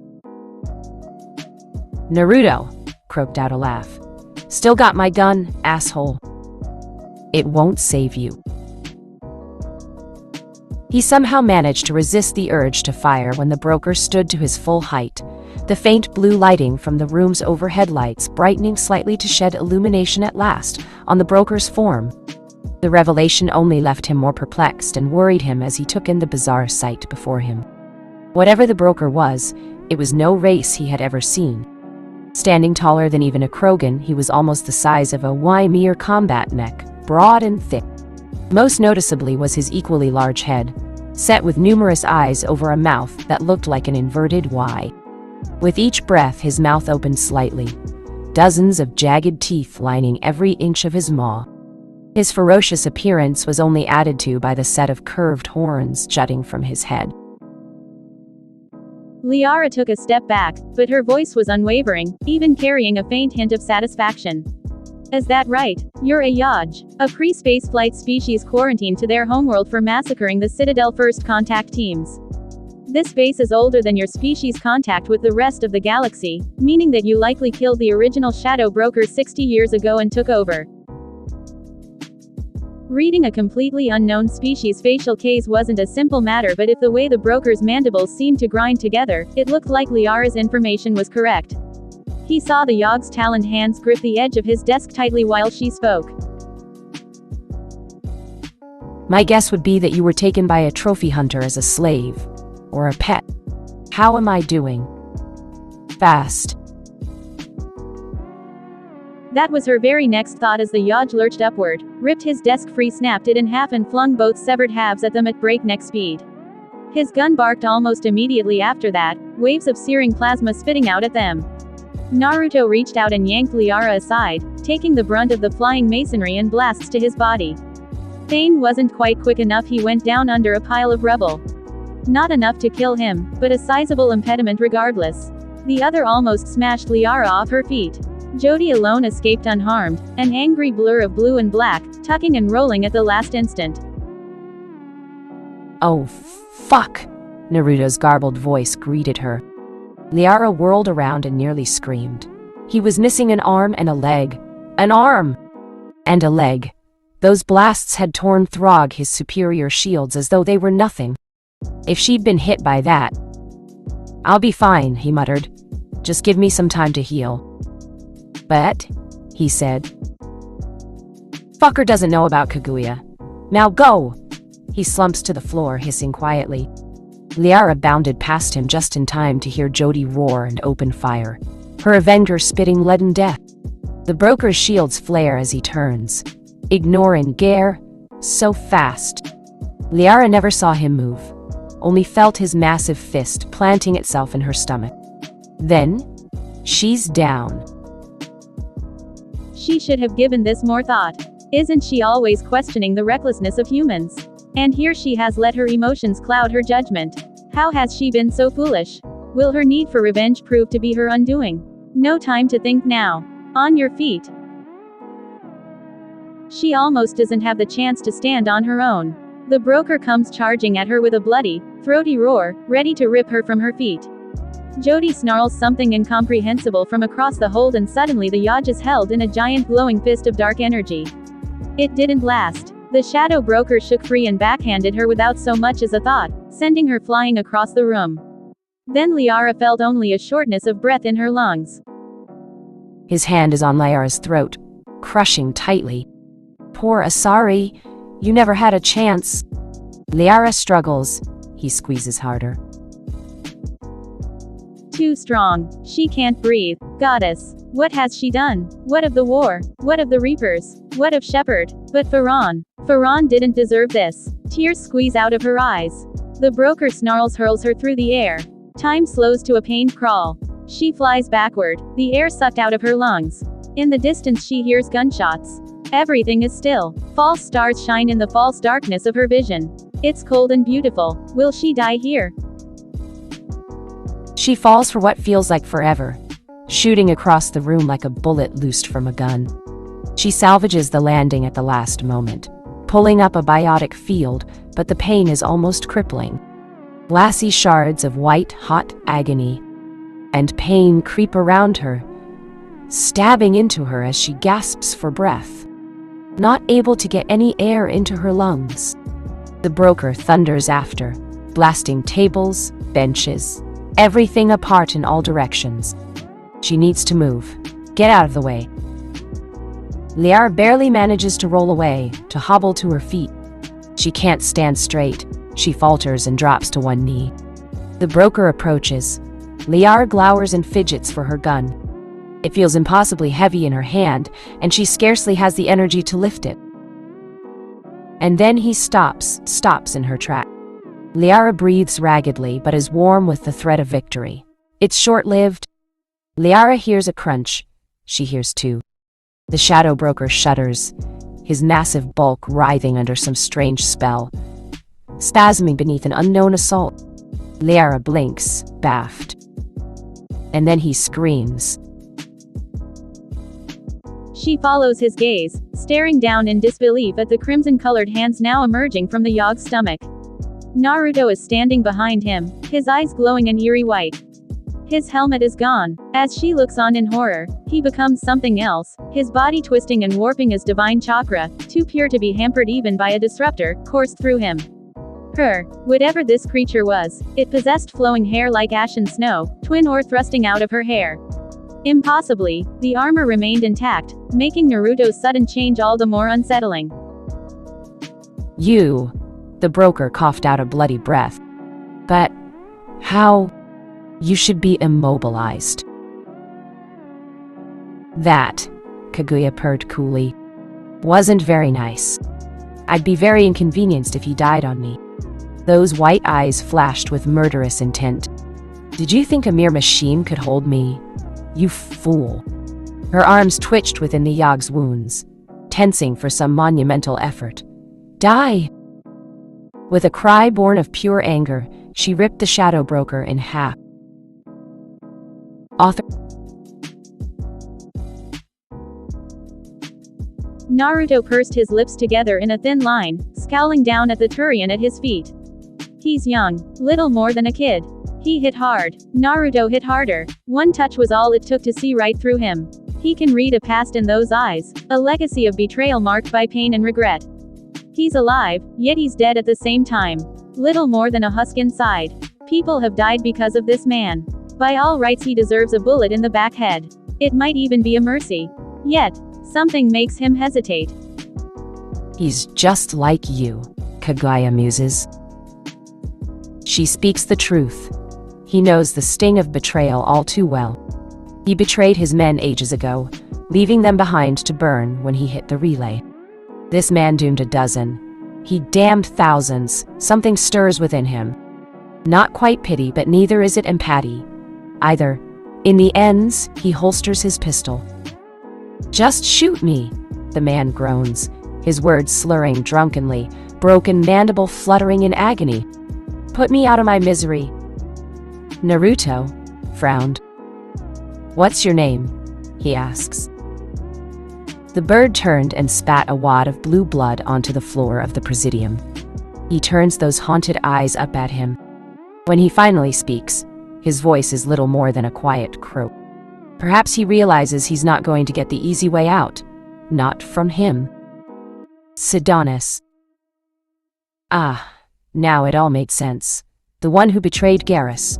Naruto, croaked out a laugh. Still got my gun, asshole. It won't save you. He somehow managed to resist the urge to fire when the broker stood to his full height, the faint blue lighting from the room's overhead lights brightening slightly to shed illumination at last on the broker's form. The revelation only left him more perplexed and worried him as he took in the bizarre sight before him. Whatever the broker was, it was no race he had ever seen. Standing taller than even a Krogan, he was almost the size of a Ymir combat mech, broad and thick. Most noticeably was his equally large head, set with numerous eyes over a mouth that looked like an inverted Y. With each breath his mouth opened slightly, dozens of jagged teeth lining every inch of his maw. His ferocious appearance was only added to by the set of curved horns jutting from his head. Liara took a step back, but her voice was unwavering, even carrying a faint hint of satisfaction. Is that right? You're a Yaj, a pre-spaceflight species quarantined to their homeworld for massacring the Citadel First Contact teams. This base is older than your species' contact with the rest of the galaxy, meaning that you likely killed the original Shadow Broker 60 years ago and took over. Reading a completely unknown species' facial case wasn't a simple matter, but if the way the broker's mandibles seemed to grind together, it looked like Liara's information was correct. He saw the Yog's taloned hands grip the edge of his desk tightly while she spoke. My guess would be that you were taken by a trophy hunter as a slave, or a pet. How am I doing? Fast. That was her very next thought as the Yaj lurched upward, ripped his desk free, snapped it in half and flung both severed halves at them at breakneck speed. His gun barked almost immediately after that, waves of searing plasma spitting out at them. Naruto reached out and yanked Liara aside, taking the brunt of the flying masonry and blasts to his body. Thane wasn't quite quick enough. He went down under a pile of rubble. Not enough to kill him, but a sizable impediment regardless. The other almost smashed Liara off her feet. Jody alone escaped unharmed, an angry blur of blue and black, tucking and rolling at the last instant. Oh, fuck! Naruto's garbled voice greeted her. Liara whirled around and nearly screamed. He was missing an arm and a leg. An arm! And a leg. Those blasts had torn Throg his superior shields as though they were nothing. If she'd been hit by that. "I'll be fine," he muttered. "Just give me some time to heal." "But," he said. "Fucker doesn't know about Kaguya. Now go!" He slumps to the floor, hissing quietly. Liara bounded past him just in time to hear Jody roar and open fire, her Avenger spitting leaden death. The broker's shields flare as he turns, ignoring Gare, so fast. Liara never saw him move, only felt his massive fist planting itself in her stomach. Then, she's down. She should have given this more thought. Isn't she always questioning the recklessness of humans? And here she has let her emotions cloud her judgment. How has she been so foolish? Will her need for revenge prove to be her undoing? No time to think now. On your feet. She almost doesn't have the chance to stand on her own. The broker comes charging at her with a bloody, throaty roar, ready to rip her from her feet. Jody snarls something incomprehensible from across the hold, and suddenly the Yaj is held in a giant glowing fist of dark energy. It didn't last. The shadow broker shook free and backhanded her without so much as a thought, sending her flying across the room. Then Liara felt only a shortness of breath in her lungs. His hand is on Liara's throat, crushing tightly. "Poor Asari, you never had a chance." Liara struggles. He squeezes harder. Too strong. She can't breathe. Goddess. What has she done? What of the war? What of the Reapers? What of Shepard? But Farron. Farron didn't deserve this. Tears squeeze out of her eyes. The broker snarls, hurls her through the air. Time slows to a pained crawl. She flies backward, the air sucked out of her lungs. In the distance she hears gunshots. Everything is still. False stars shine in the false darkness of her vision. It's cold and beautiful. Will she die here? She falls for what feels like forever, shooting across the room like a bullet loosed from a gun. She salvages the landing at the last moment, pulling up a biotic field, but the pain is almost crippling. Glassy shards of white-hot agony and pain creep around her, stabbing into her as she gasps for breath, not able to get any air into her lungs. The broker thunders after, blasting tables, benches, everything apart in all directions. She needs to move. Get out of the way. Liara barely manages to roll away, to hobble to her feet. She can't stand straight. She falters and drops to one knee. The broker approaches. Liara glowers and fidgets for her gun. It feels impossibly heavy in her hand, and she scarcely has the energy to lift it. And then he stops in her track. Liara breathes raggedly, but is warm with the threat of victory. It's short-lived. Liara hears a crunch. She hears too. The shadow broker shudders, his massive bulk writhing under some strange spell, spasming beneath an unknown assault. Liara blinks, baffed. And then he screams. She follows his gaze, staring down in disbelief at the crimson-colored hands now emerging from the Yog's stomach. Naruto is standing behind him, his eyes glowing an eerie white. His helmet is gone. As she looks on in horror, he becomes something else, his body twisting and warping as divine chakra, too pure to be hampered even by a disruptor, coursed through him. Whatever this creature was, it possessed flowing hair like ashen snow, twin ore thrusting out of her hair. Impossibly, the armor remained intact, making Naruto's sudden change all the more unsettling. "You," the broker coughed out a bloody breath. "But how? You should be immobilized." "That," Kaguya purred coolly, "wasn't very nice. I'd be very inconvenienced if you died on me." Those white eyes flashed with murderous intent. "Did you think a mere machine could hold me? You fool." Her arms twitched within the Yog's wounds, tensing for some monumental effort. "Die!" With a cry born of pure anger, she ripped the shadow broker in half. Naruto pursed his lips together in a thin line, scowling down at the Turian at his feet. He's young, little more than a kid. He hit hard. Naruto hit harder. One touch was all it took to see right through him. He can read a past in those eyes, a legacy of betrayal marked by pain and regret. He's alive, yet he's dead at the same time. Little more than a husk inside. People have died because of this man. By all rights he deserves a bullet in the back head. It might even be a mercy. Yet, something makes him hesitate. He's just like you, Kaguya muses. She speaks the truth. He knows the sting of betrayal all too well. He betrayed his men ages ago, leaving them behind to burn when he hit the relay. This man doomed a dozen. He damned thousands. Something stirs within him. Not quite pity, but neither is it empathy. Either. In the ends, he holsters his pistol. Just shoot me, the man groans, his words slurring drunkenly, broken mandible fluttering in agony. Put me out of my misery. Naruto frowned. What's your name? He asks. The bird turned and spat a wad of blue blood onto the floor of the presidium. He turns those haunted eyes up at him. When he finally speaks, his voice is little more than a quiet croak. Perhaps he realizes he's not going to get the easy way out. Not from him. Sidonis. Ah, now it all made sense. The one who betrayed Garrus.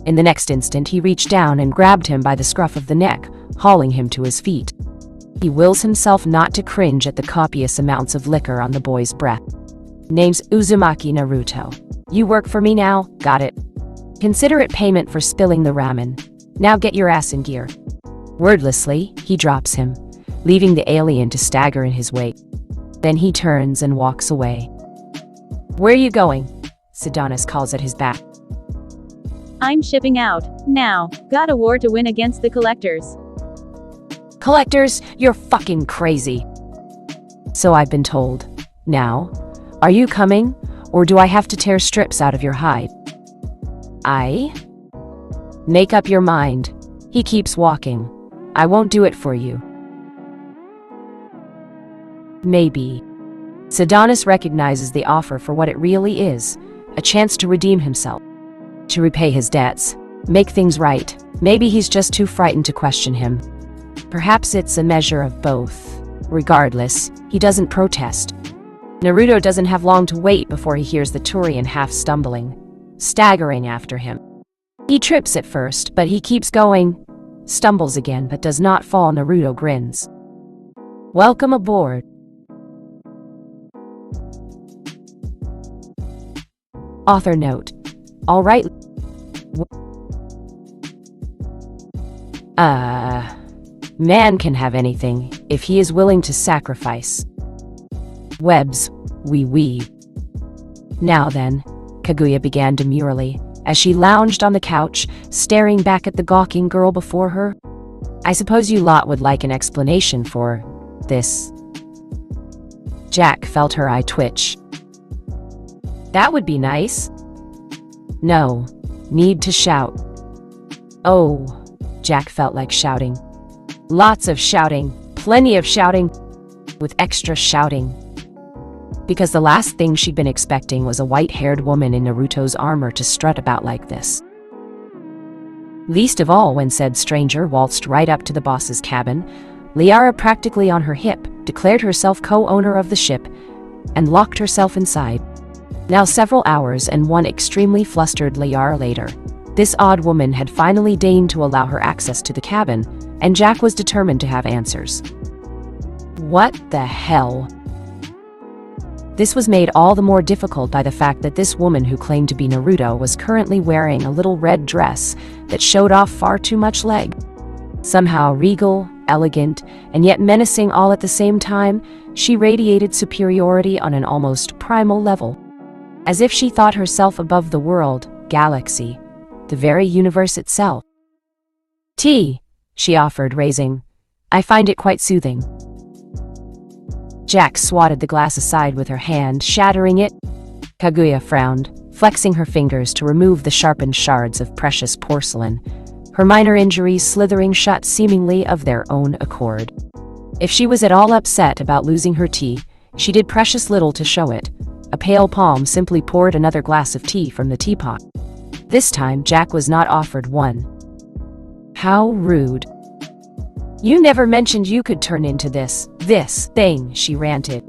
In the next instant, he reached down and grabbed him by the scruff of the neck, hauling him to his feet. He wills himself not to cringe at the copious amounts of liquor on the boy's breath. Name's Uzumaki Naruto. You work for me now, got it? Consider it payment for spilling the ramen. Now get your ass in gear. Wordlessly, he drops him, leaving the alien to stagger in his wake. Then he turns and walks away. Where are you going? Sidonis calls at his back. I'm shipping out. Now. Got a war to win against the collectors. Collectors, you're fucking crazy. So I've been told. Now, are you coming, or do I have to tear strips out of your hide? Make up your mind. He keeps walking. I won't do it for you. Maybe. Sidonis recognizes the offer for what it really is, a chance to redeem himself, to repay his debts, make things right. Maybe he's just too frightened to question him. Perhaps it's a measure of both. Regardless, he doesn't protest. Naruto doesn't have long to wait before he hears the Turian half stumbling, staggering after him. He trips at first, but he keeps going, stumbles again but does not fall. Naruto grins. Welcome aboard. Author note. All right. Man can have anything if he is willing to sacrifice. Webs, we weave. Now then, Kaguya began demurely, as she lounged on the couch, staring back at the gawking girl before her. I suppose you lot would like an explanation for this. Jack felt her eye twitch. That would be nice. No, need to shout. Oh, Jack felt like shouting. Lots of shouting, plenty of shouting, with extra shouting. Because the last thing she'd been expecting was a white-haired woman in Naruto's armor to strut about like this. Least of all when said stranger waltzed right up to the boss's cabin, Liara practically on her hip, declared herself co-owner of the ship, and locked herself inside. Now several hours and one extremely flustered Liara later, this odd woman had finally deigned to allow her access to the cabin, and Jack was determined to have answers. What the hell? This was made all the more difficult by the fact that this woman who claimed to be Naruto was currently wearing a little red dress that showed off far too much leg. Somehow regal, elegant, and yet menacing all at the same time, she radiated superiority on an almost primal level. As if she thought herself above the world, galaxy, the very universe itself. Tea, she offered, raising. I find it quite soothing. Jack swatted the glass aside with her hand, shattering it. Kaguya frowned, flexing her fingers to remove the sharpened shards of precious porcelain, her minor injuries slithering shut seemingly of their own accord. If she was at all upset about losing her tea, she did precious little to show it. A pale palm simply poured another glass of tea from the teapot. This time, Jack was not offered one. How rude. You never mentioned you could turn into this thing, she ranted.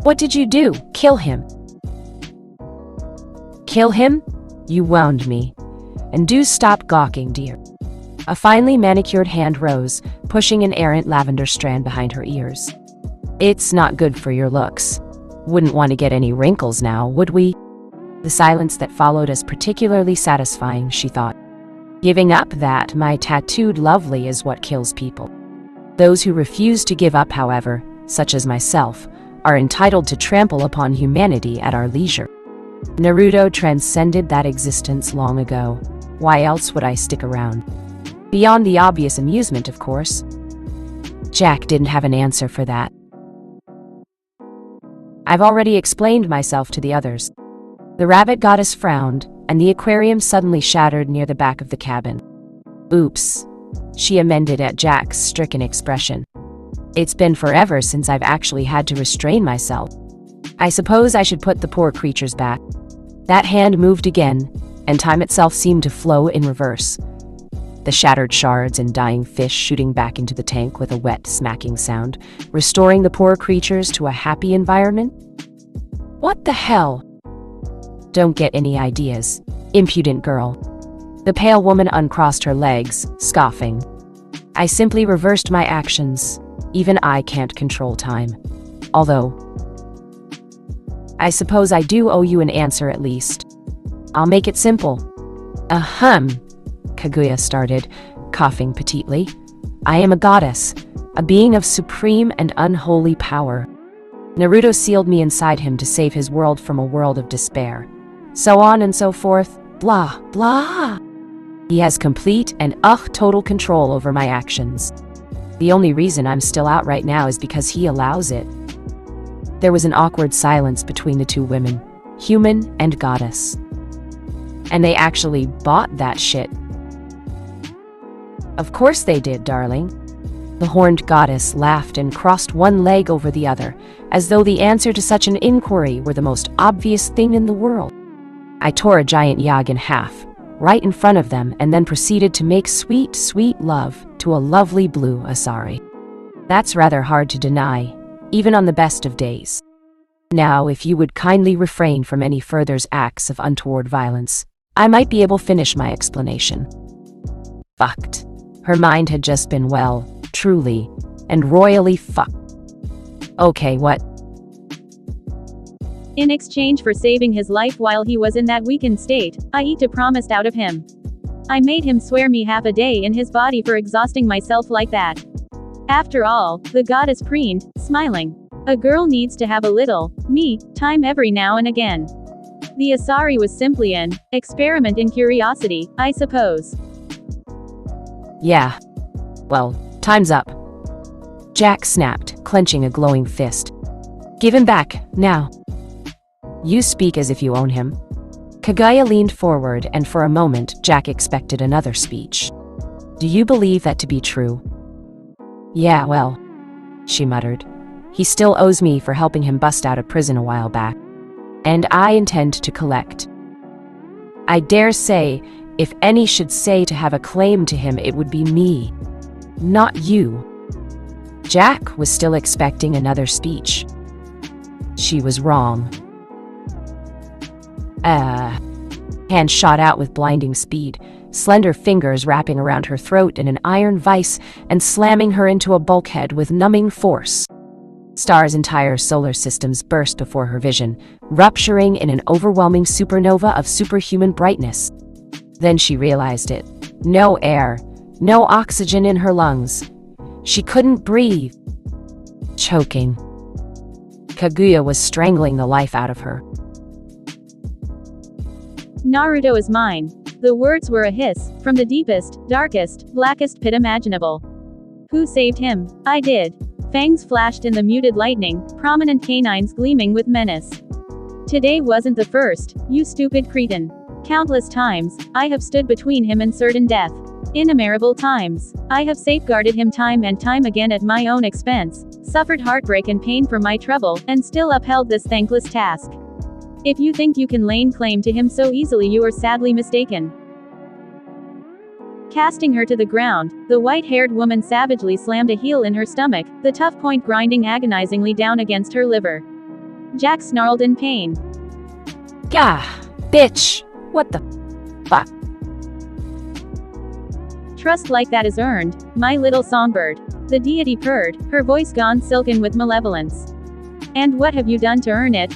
What did you do? Kill him. Kill him? You wound me. And do stop gawking, dear. A finely manicured hand rose, pushing an errant lavender strand behind her ears. It's not good for your looks. Wouldn't want to get any wrinkles now, would we? The silence that followed is particularly satisfying, she thought. Giving up that my tattooed lovely is what kills people. Those who refuse to give up, however, such as myself, are entitled to trample upon humanity at our leisure. Naruto transcended that existence long ago. Why else would I stick around? Beyond the obvious amusement, of course. Jack didn't have an answer for that. I've already explained myself to the others. The rabbit goddess frowned, and the aquarium suddenly shattered near the back of the cabin. Oops, she amended at Jack's stricken expression. It's been forever since I've actually had to restrain myself. I suppose I should put the poor creatures back. That hand moved again, and time itself seemed to flow in reverse. The shattered shards and dying fish shooting back into the tank with a wet, smacking sound, restoring the poor creatures to a happy environment? What the hell? Don't get any ideas, impudent girl. The pale woman uncrossed her legs, scoffing. I simply reversed my actions. Even I can't control time. Although, I suppose I do owe you an answer at least. I'll make it simple. Ahem, Kaguya started, coughing petitely. I am a goddess, a being of supreme and unholy power. Naruto sealed me inside him to save his world from a world of despair. So on and so forth, blah, blah. He has complete and total control over my actions. The only reason I'm still out right now is because he allows it. There was an awkward silence between the two women, human and goddess. And they actually bought that shit. Of course they did, darling. The horned goddess laughed and crossed one leg over the other, as though the answer to such an inquiry were the most obvious thing in the world. I tore a giant yag in half, right in front of them, and then proceeded to make sweet, sweet love to a lovely blue Asari. That's rather hard to deny, even on the best of days. Now, if you would kindly refrain from any further acts of untoward violence, I might be able to finish my explanation. Fucked. Her mind had just been, well, truly, and royally fucked. Okay, what? In exchange for saving his life while he was in that weakened state, I promised out of him. I made him swear me half a day in his body for exhausting myself like that. After all, the goddess preened, smiling. A girl needs to have a little, me, time every now and again. The Asari was simply an experiment in curiosity, I suppose. Yeah. Well, time's up. Jack snapped, clenching a glowing fist. Give him back, now. You speak as if you own him. Kaguya leaned forward, and for a moment, Jack expected another speech. Do you believe that to be true? Yeah, well, she muttered. He still owes me for helping him bust out of prison a while back. And I intend to collect. I dare say, if any should say to have a claim to him, it would be me, not you. Jack was still expecting another speech. She was wrong. Hand shot out with blinding speed, slender fingers wrapping around her throat in an iron vice and slamming her into a bulkhead with numbing force. Star's entire solar systems burst before her vision, rupturing in an overwhelming supernova of superhuman brightness. Then she realized it. No air, no oxygen in her lungs. She couldn't breathe. Choking. Kaguya was strangling the life out of her. Naruto is mine. The words were a hiss, from the deepest, darkest, blackest pit imaginable. Who saved him? I did. Fangs flashed in the muted lightning, prominent canines gleaming with menace. Today wasn't the first, you stupid cretin. Countless times, I have stood between him and certain death. Innumerable times, I have safeguarded him time and time again at my own expense, suffered heartbreak and pain for my trouble, and still upheld this thankless task. If you think you can lay claim to him so easily, you are sadly mistaken. Casting her to the ground, the white-haired woman savagely slammed a heel in her stomach, the tough point grinding agonizingly down against her liver. Jack snarled in pain. Gah, bitch! What the fuck? Trust like that is earned, my little songbird. The deity purred, her voice gone silken with malevolence. And what have you done to earn it?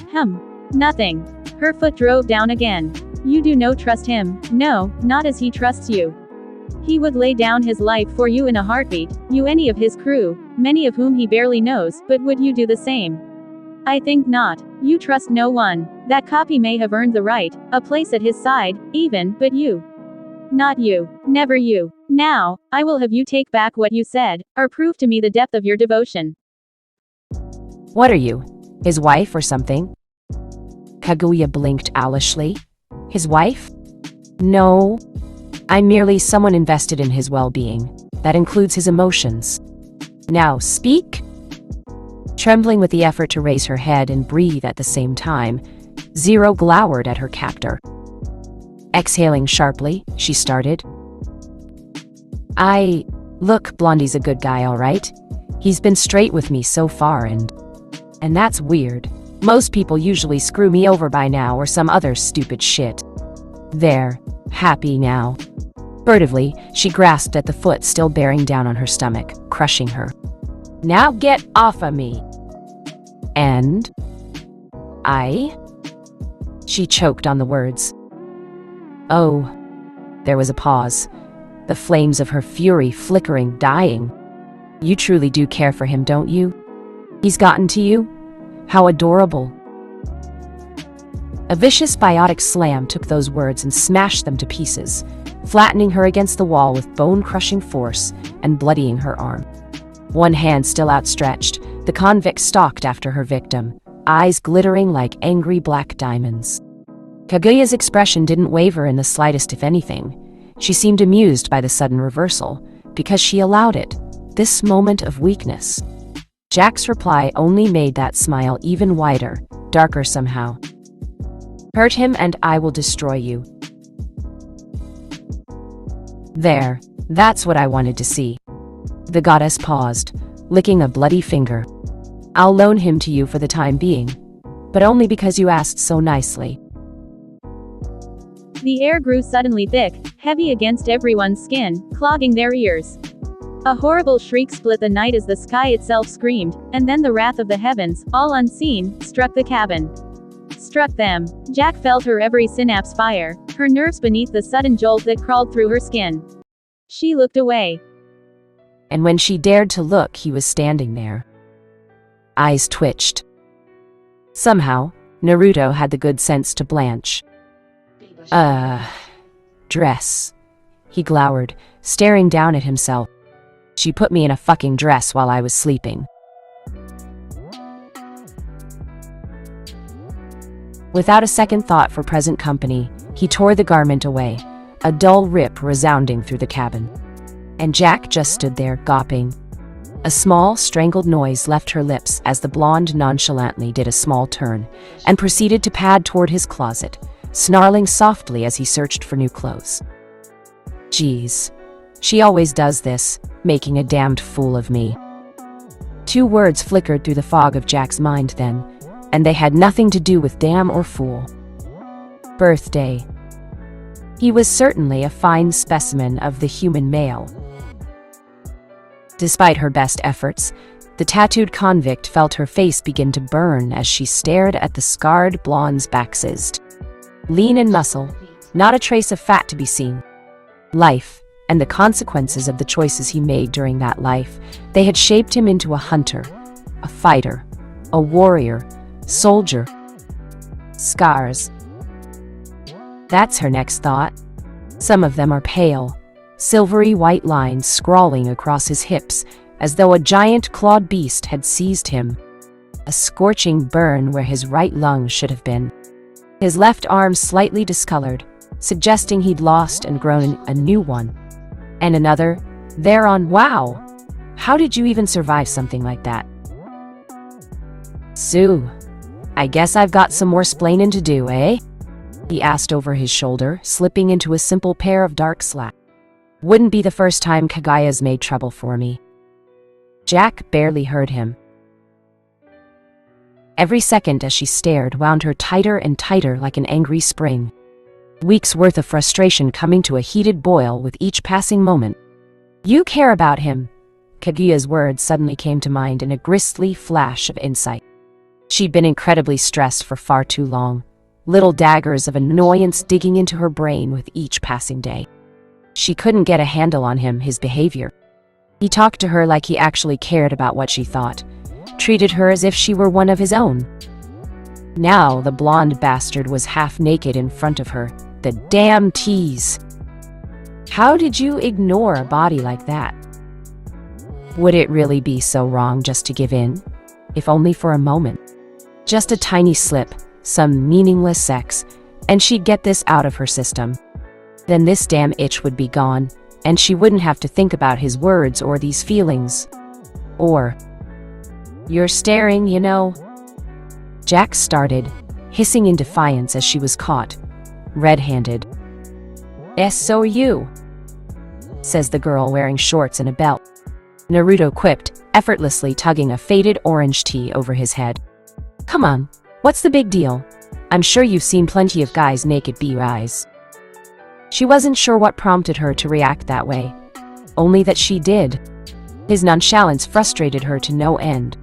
Nothing. Her foot drove down again. You do no trust him, no, not as he trusts you. He would lay down his life for you in a heartbeat, you any of his crew, many of whom he barely knows, but would you do the same? I think not. You trust no one. That copy may have earned the right, a place at his side, even, but you. Not you. Never you. Now, I will have you take back what you said, or prove to me the depth of your devotion. What are you? His wife or something? Kaguya blinked owlishly. His wife? No. I'm merely someone invested in his well-being. That includes his emotions. Now speak? Trembling with the effort to raise her head and breathe at the same time, Zero glowered at her captor. Exhaling sharply, she started. Look, Blondie's a good guy, all right? He's been straight with me so far and that's weird. Most people usually screw me over by now or some other stupid shit. There, happy now. Furtively, she grasped at the foot still bearing down on her stomach, crushing her. Now get off of me. And? She choked on the words. Oh. There was a pause, the flames of her fury flickering, dying. You truly do care for him, don't you? He's gotten to you? How adorable. A vicious biotic slam took those words and smashed them to pieces, flattening her against the wall with bone-crushing force and bloodying her arm. One hand still outstretched, the convict stalked after her victim, eyes glittering like angry black diamonds. Kaguya's expression didn't waver in the slightest, if anything. She seemed amused by the sudden reversal, because she allowed it, this moment of weakness. Jack's reply only made that smile even wider, darker somehow. Hurt him and I will destroy you. There, that's what I wanted to see. The goddess paused, licking a bloody finger. I'll loan him to you for the time being, but only because you asked so nicely. The air grew suddenly thick, heavy against everyone's skin, clogging their ears. A horrible shriek split the night as the sky itself screamed, and then the wrath of the heavens, all unseen, struck the cabin. Struck them. Jack felt her every synapse fire, her nerves beneath the sudden jolt that crawled through her skin. She looked away. And when she dared to look, he was standing there. Eyes twitched. Somehow, Naruto had the good sense to blanch. Dress. He glowered, staring down at himself. She put me in a fucking dress while I was sleeping. Without a second thought for present company, he tore the garment away, a dull rip resounding through the cabin. And Jack just stood there, gawping. A small, strangled noise left her lips as the blonde nonchalantly did a small turn, and proceeded to pad toward his closet, snarling softly as he searched for new clothes. Geez. She always does this, making a damned fool of me. Two words flickered through the fog of Jack's mind then, and they had nothing to do with damn or fool. Birthday. He was certainly a fine specimen of the human male. Despite her best efforts, the tattooed convict felt her face begin to burn as she stared at the scarred blonde's backsized. Lean in muscle, not a trace of fat to be seen. Life, and the consequences of the choices he made during that life, they had shaped him into a hunter, a fighter, a warrior, soldier. Scars. That's her next thought. Some of them are pale, silvery white lines scrawling across his hips as though a giant clawed beast had seized him. A scorching burn where his right lung should have been. His left arm slightly discolored, suggesting he'd lost and grown a new one. And another, thereon, wow! How did you even survive something like that? Sue. I guess I've got some more splainin' to do, eh? He asked over his shoulder, slipping into a simple pair of dark slacks. Wouldn't be the first time Kagaya's made trouble for me. Jack barely heard him. Every second as she stared wound her tighter and tighter like an angry spring. Weeks' worth of frustration coming to a heated boil with each passing moment. You care about him. Kaguya's words suddenly came to mind in a grisly flash of insight. She'd been incredibly stressed for far too long, little daggers of annoyance digging into her brain with each passing day. She couldn't get a handle on him, his behavior. He talked to her like he actually cared about what she thought, treated her as if she were one of his own. Now the blonde bastard was half naked in front of her. The damn tease! How did you ignore a body like that? Would it really be so wrong just to give in? If only for a moment. Just a tiny slip, some meaningless sex, and she'd get this out of her system. Then this damn itch would be gone, and she wouldn't have to think about his words or these feelings. Or, "You're staring, you know." Jack started, hissing in defiance as she was caught, red-handed. So you," says the girl wearing shorts and a belt. Naruto quipped, effortlessly tugging a faded orange tea over his head. "Come on, what's the big deal? I'm sure you've seen plenty of guys naked eyes." She wasn't sure what prompted her to react that way, only that she did. His nonchalance frustrated her to no end.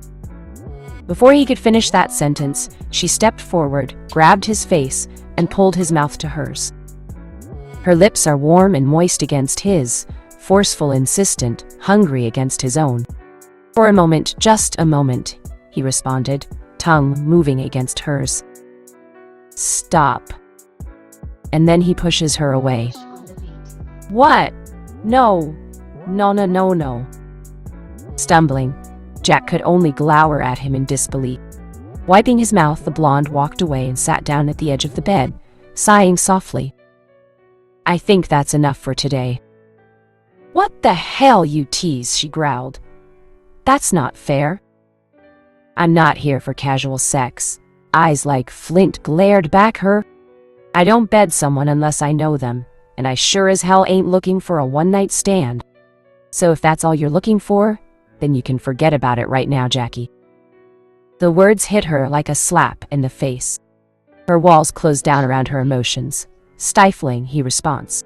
Before he could finish that sentence, she stepped forward, grabbed his face, and pulled his mouth to hers. Her lips are warm and moist against his, forceful, insistent, hungry against his own. "For a moment, just a moment," he responded, tongue moving against hers. "Stop." And then he pushes her away. "What? No. No. Stumbling, Jack could only glower at him in disbelief. Wiping his mouth, the blonde walked away and sat down at the edge of the bed, sighing softly. "I think that's enough for today." "What the hell, you tease," she growled. "That's not fair." "I'm not here for casual sex." Eyes like flint glared back her. "I don't bed someone unless I know them, and I sure as hell ain't looking for a one-night stand. So if that's all you're looking for, then you can forget about it right now, Jackie." The words hit her like a slap in the face. Her walls closed down around her emotions, stifling his response.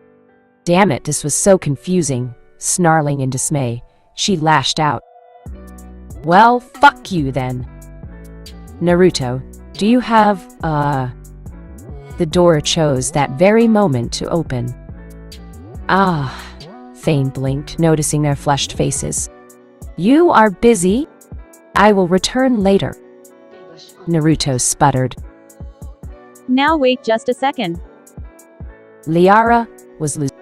Damn it, this was so confusing. Snarling in dismay, she lashed out. "Well, fuck you then." "Naruto, do you have, The door chose that very moment to open. "Ah," Thane blinked, noticing their flushed faces. "You are busy? I will return later." Naruto sputtered. "Now wait just a second." Liara was losing.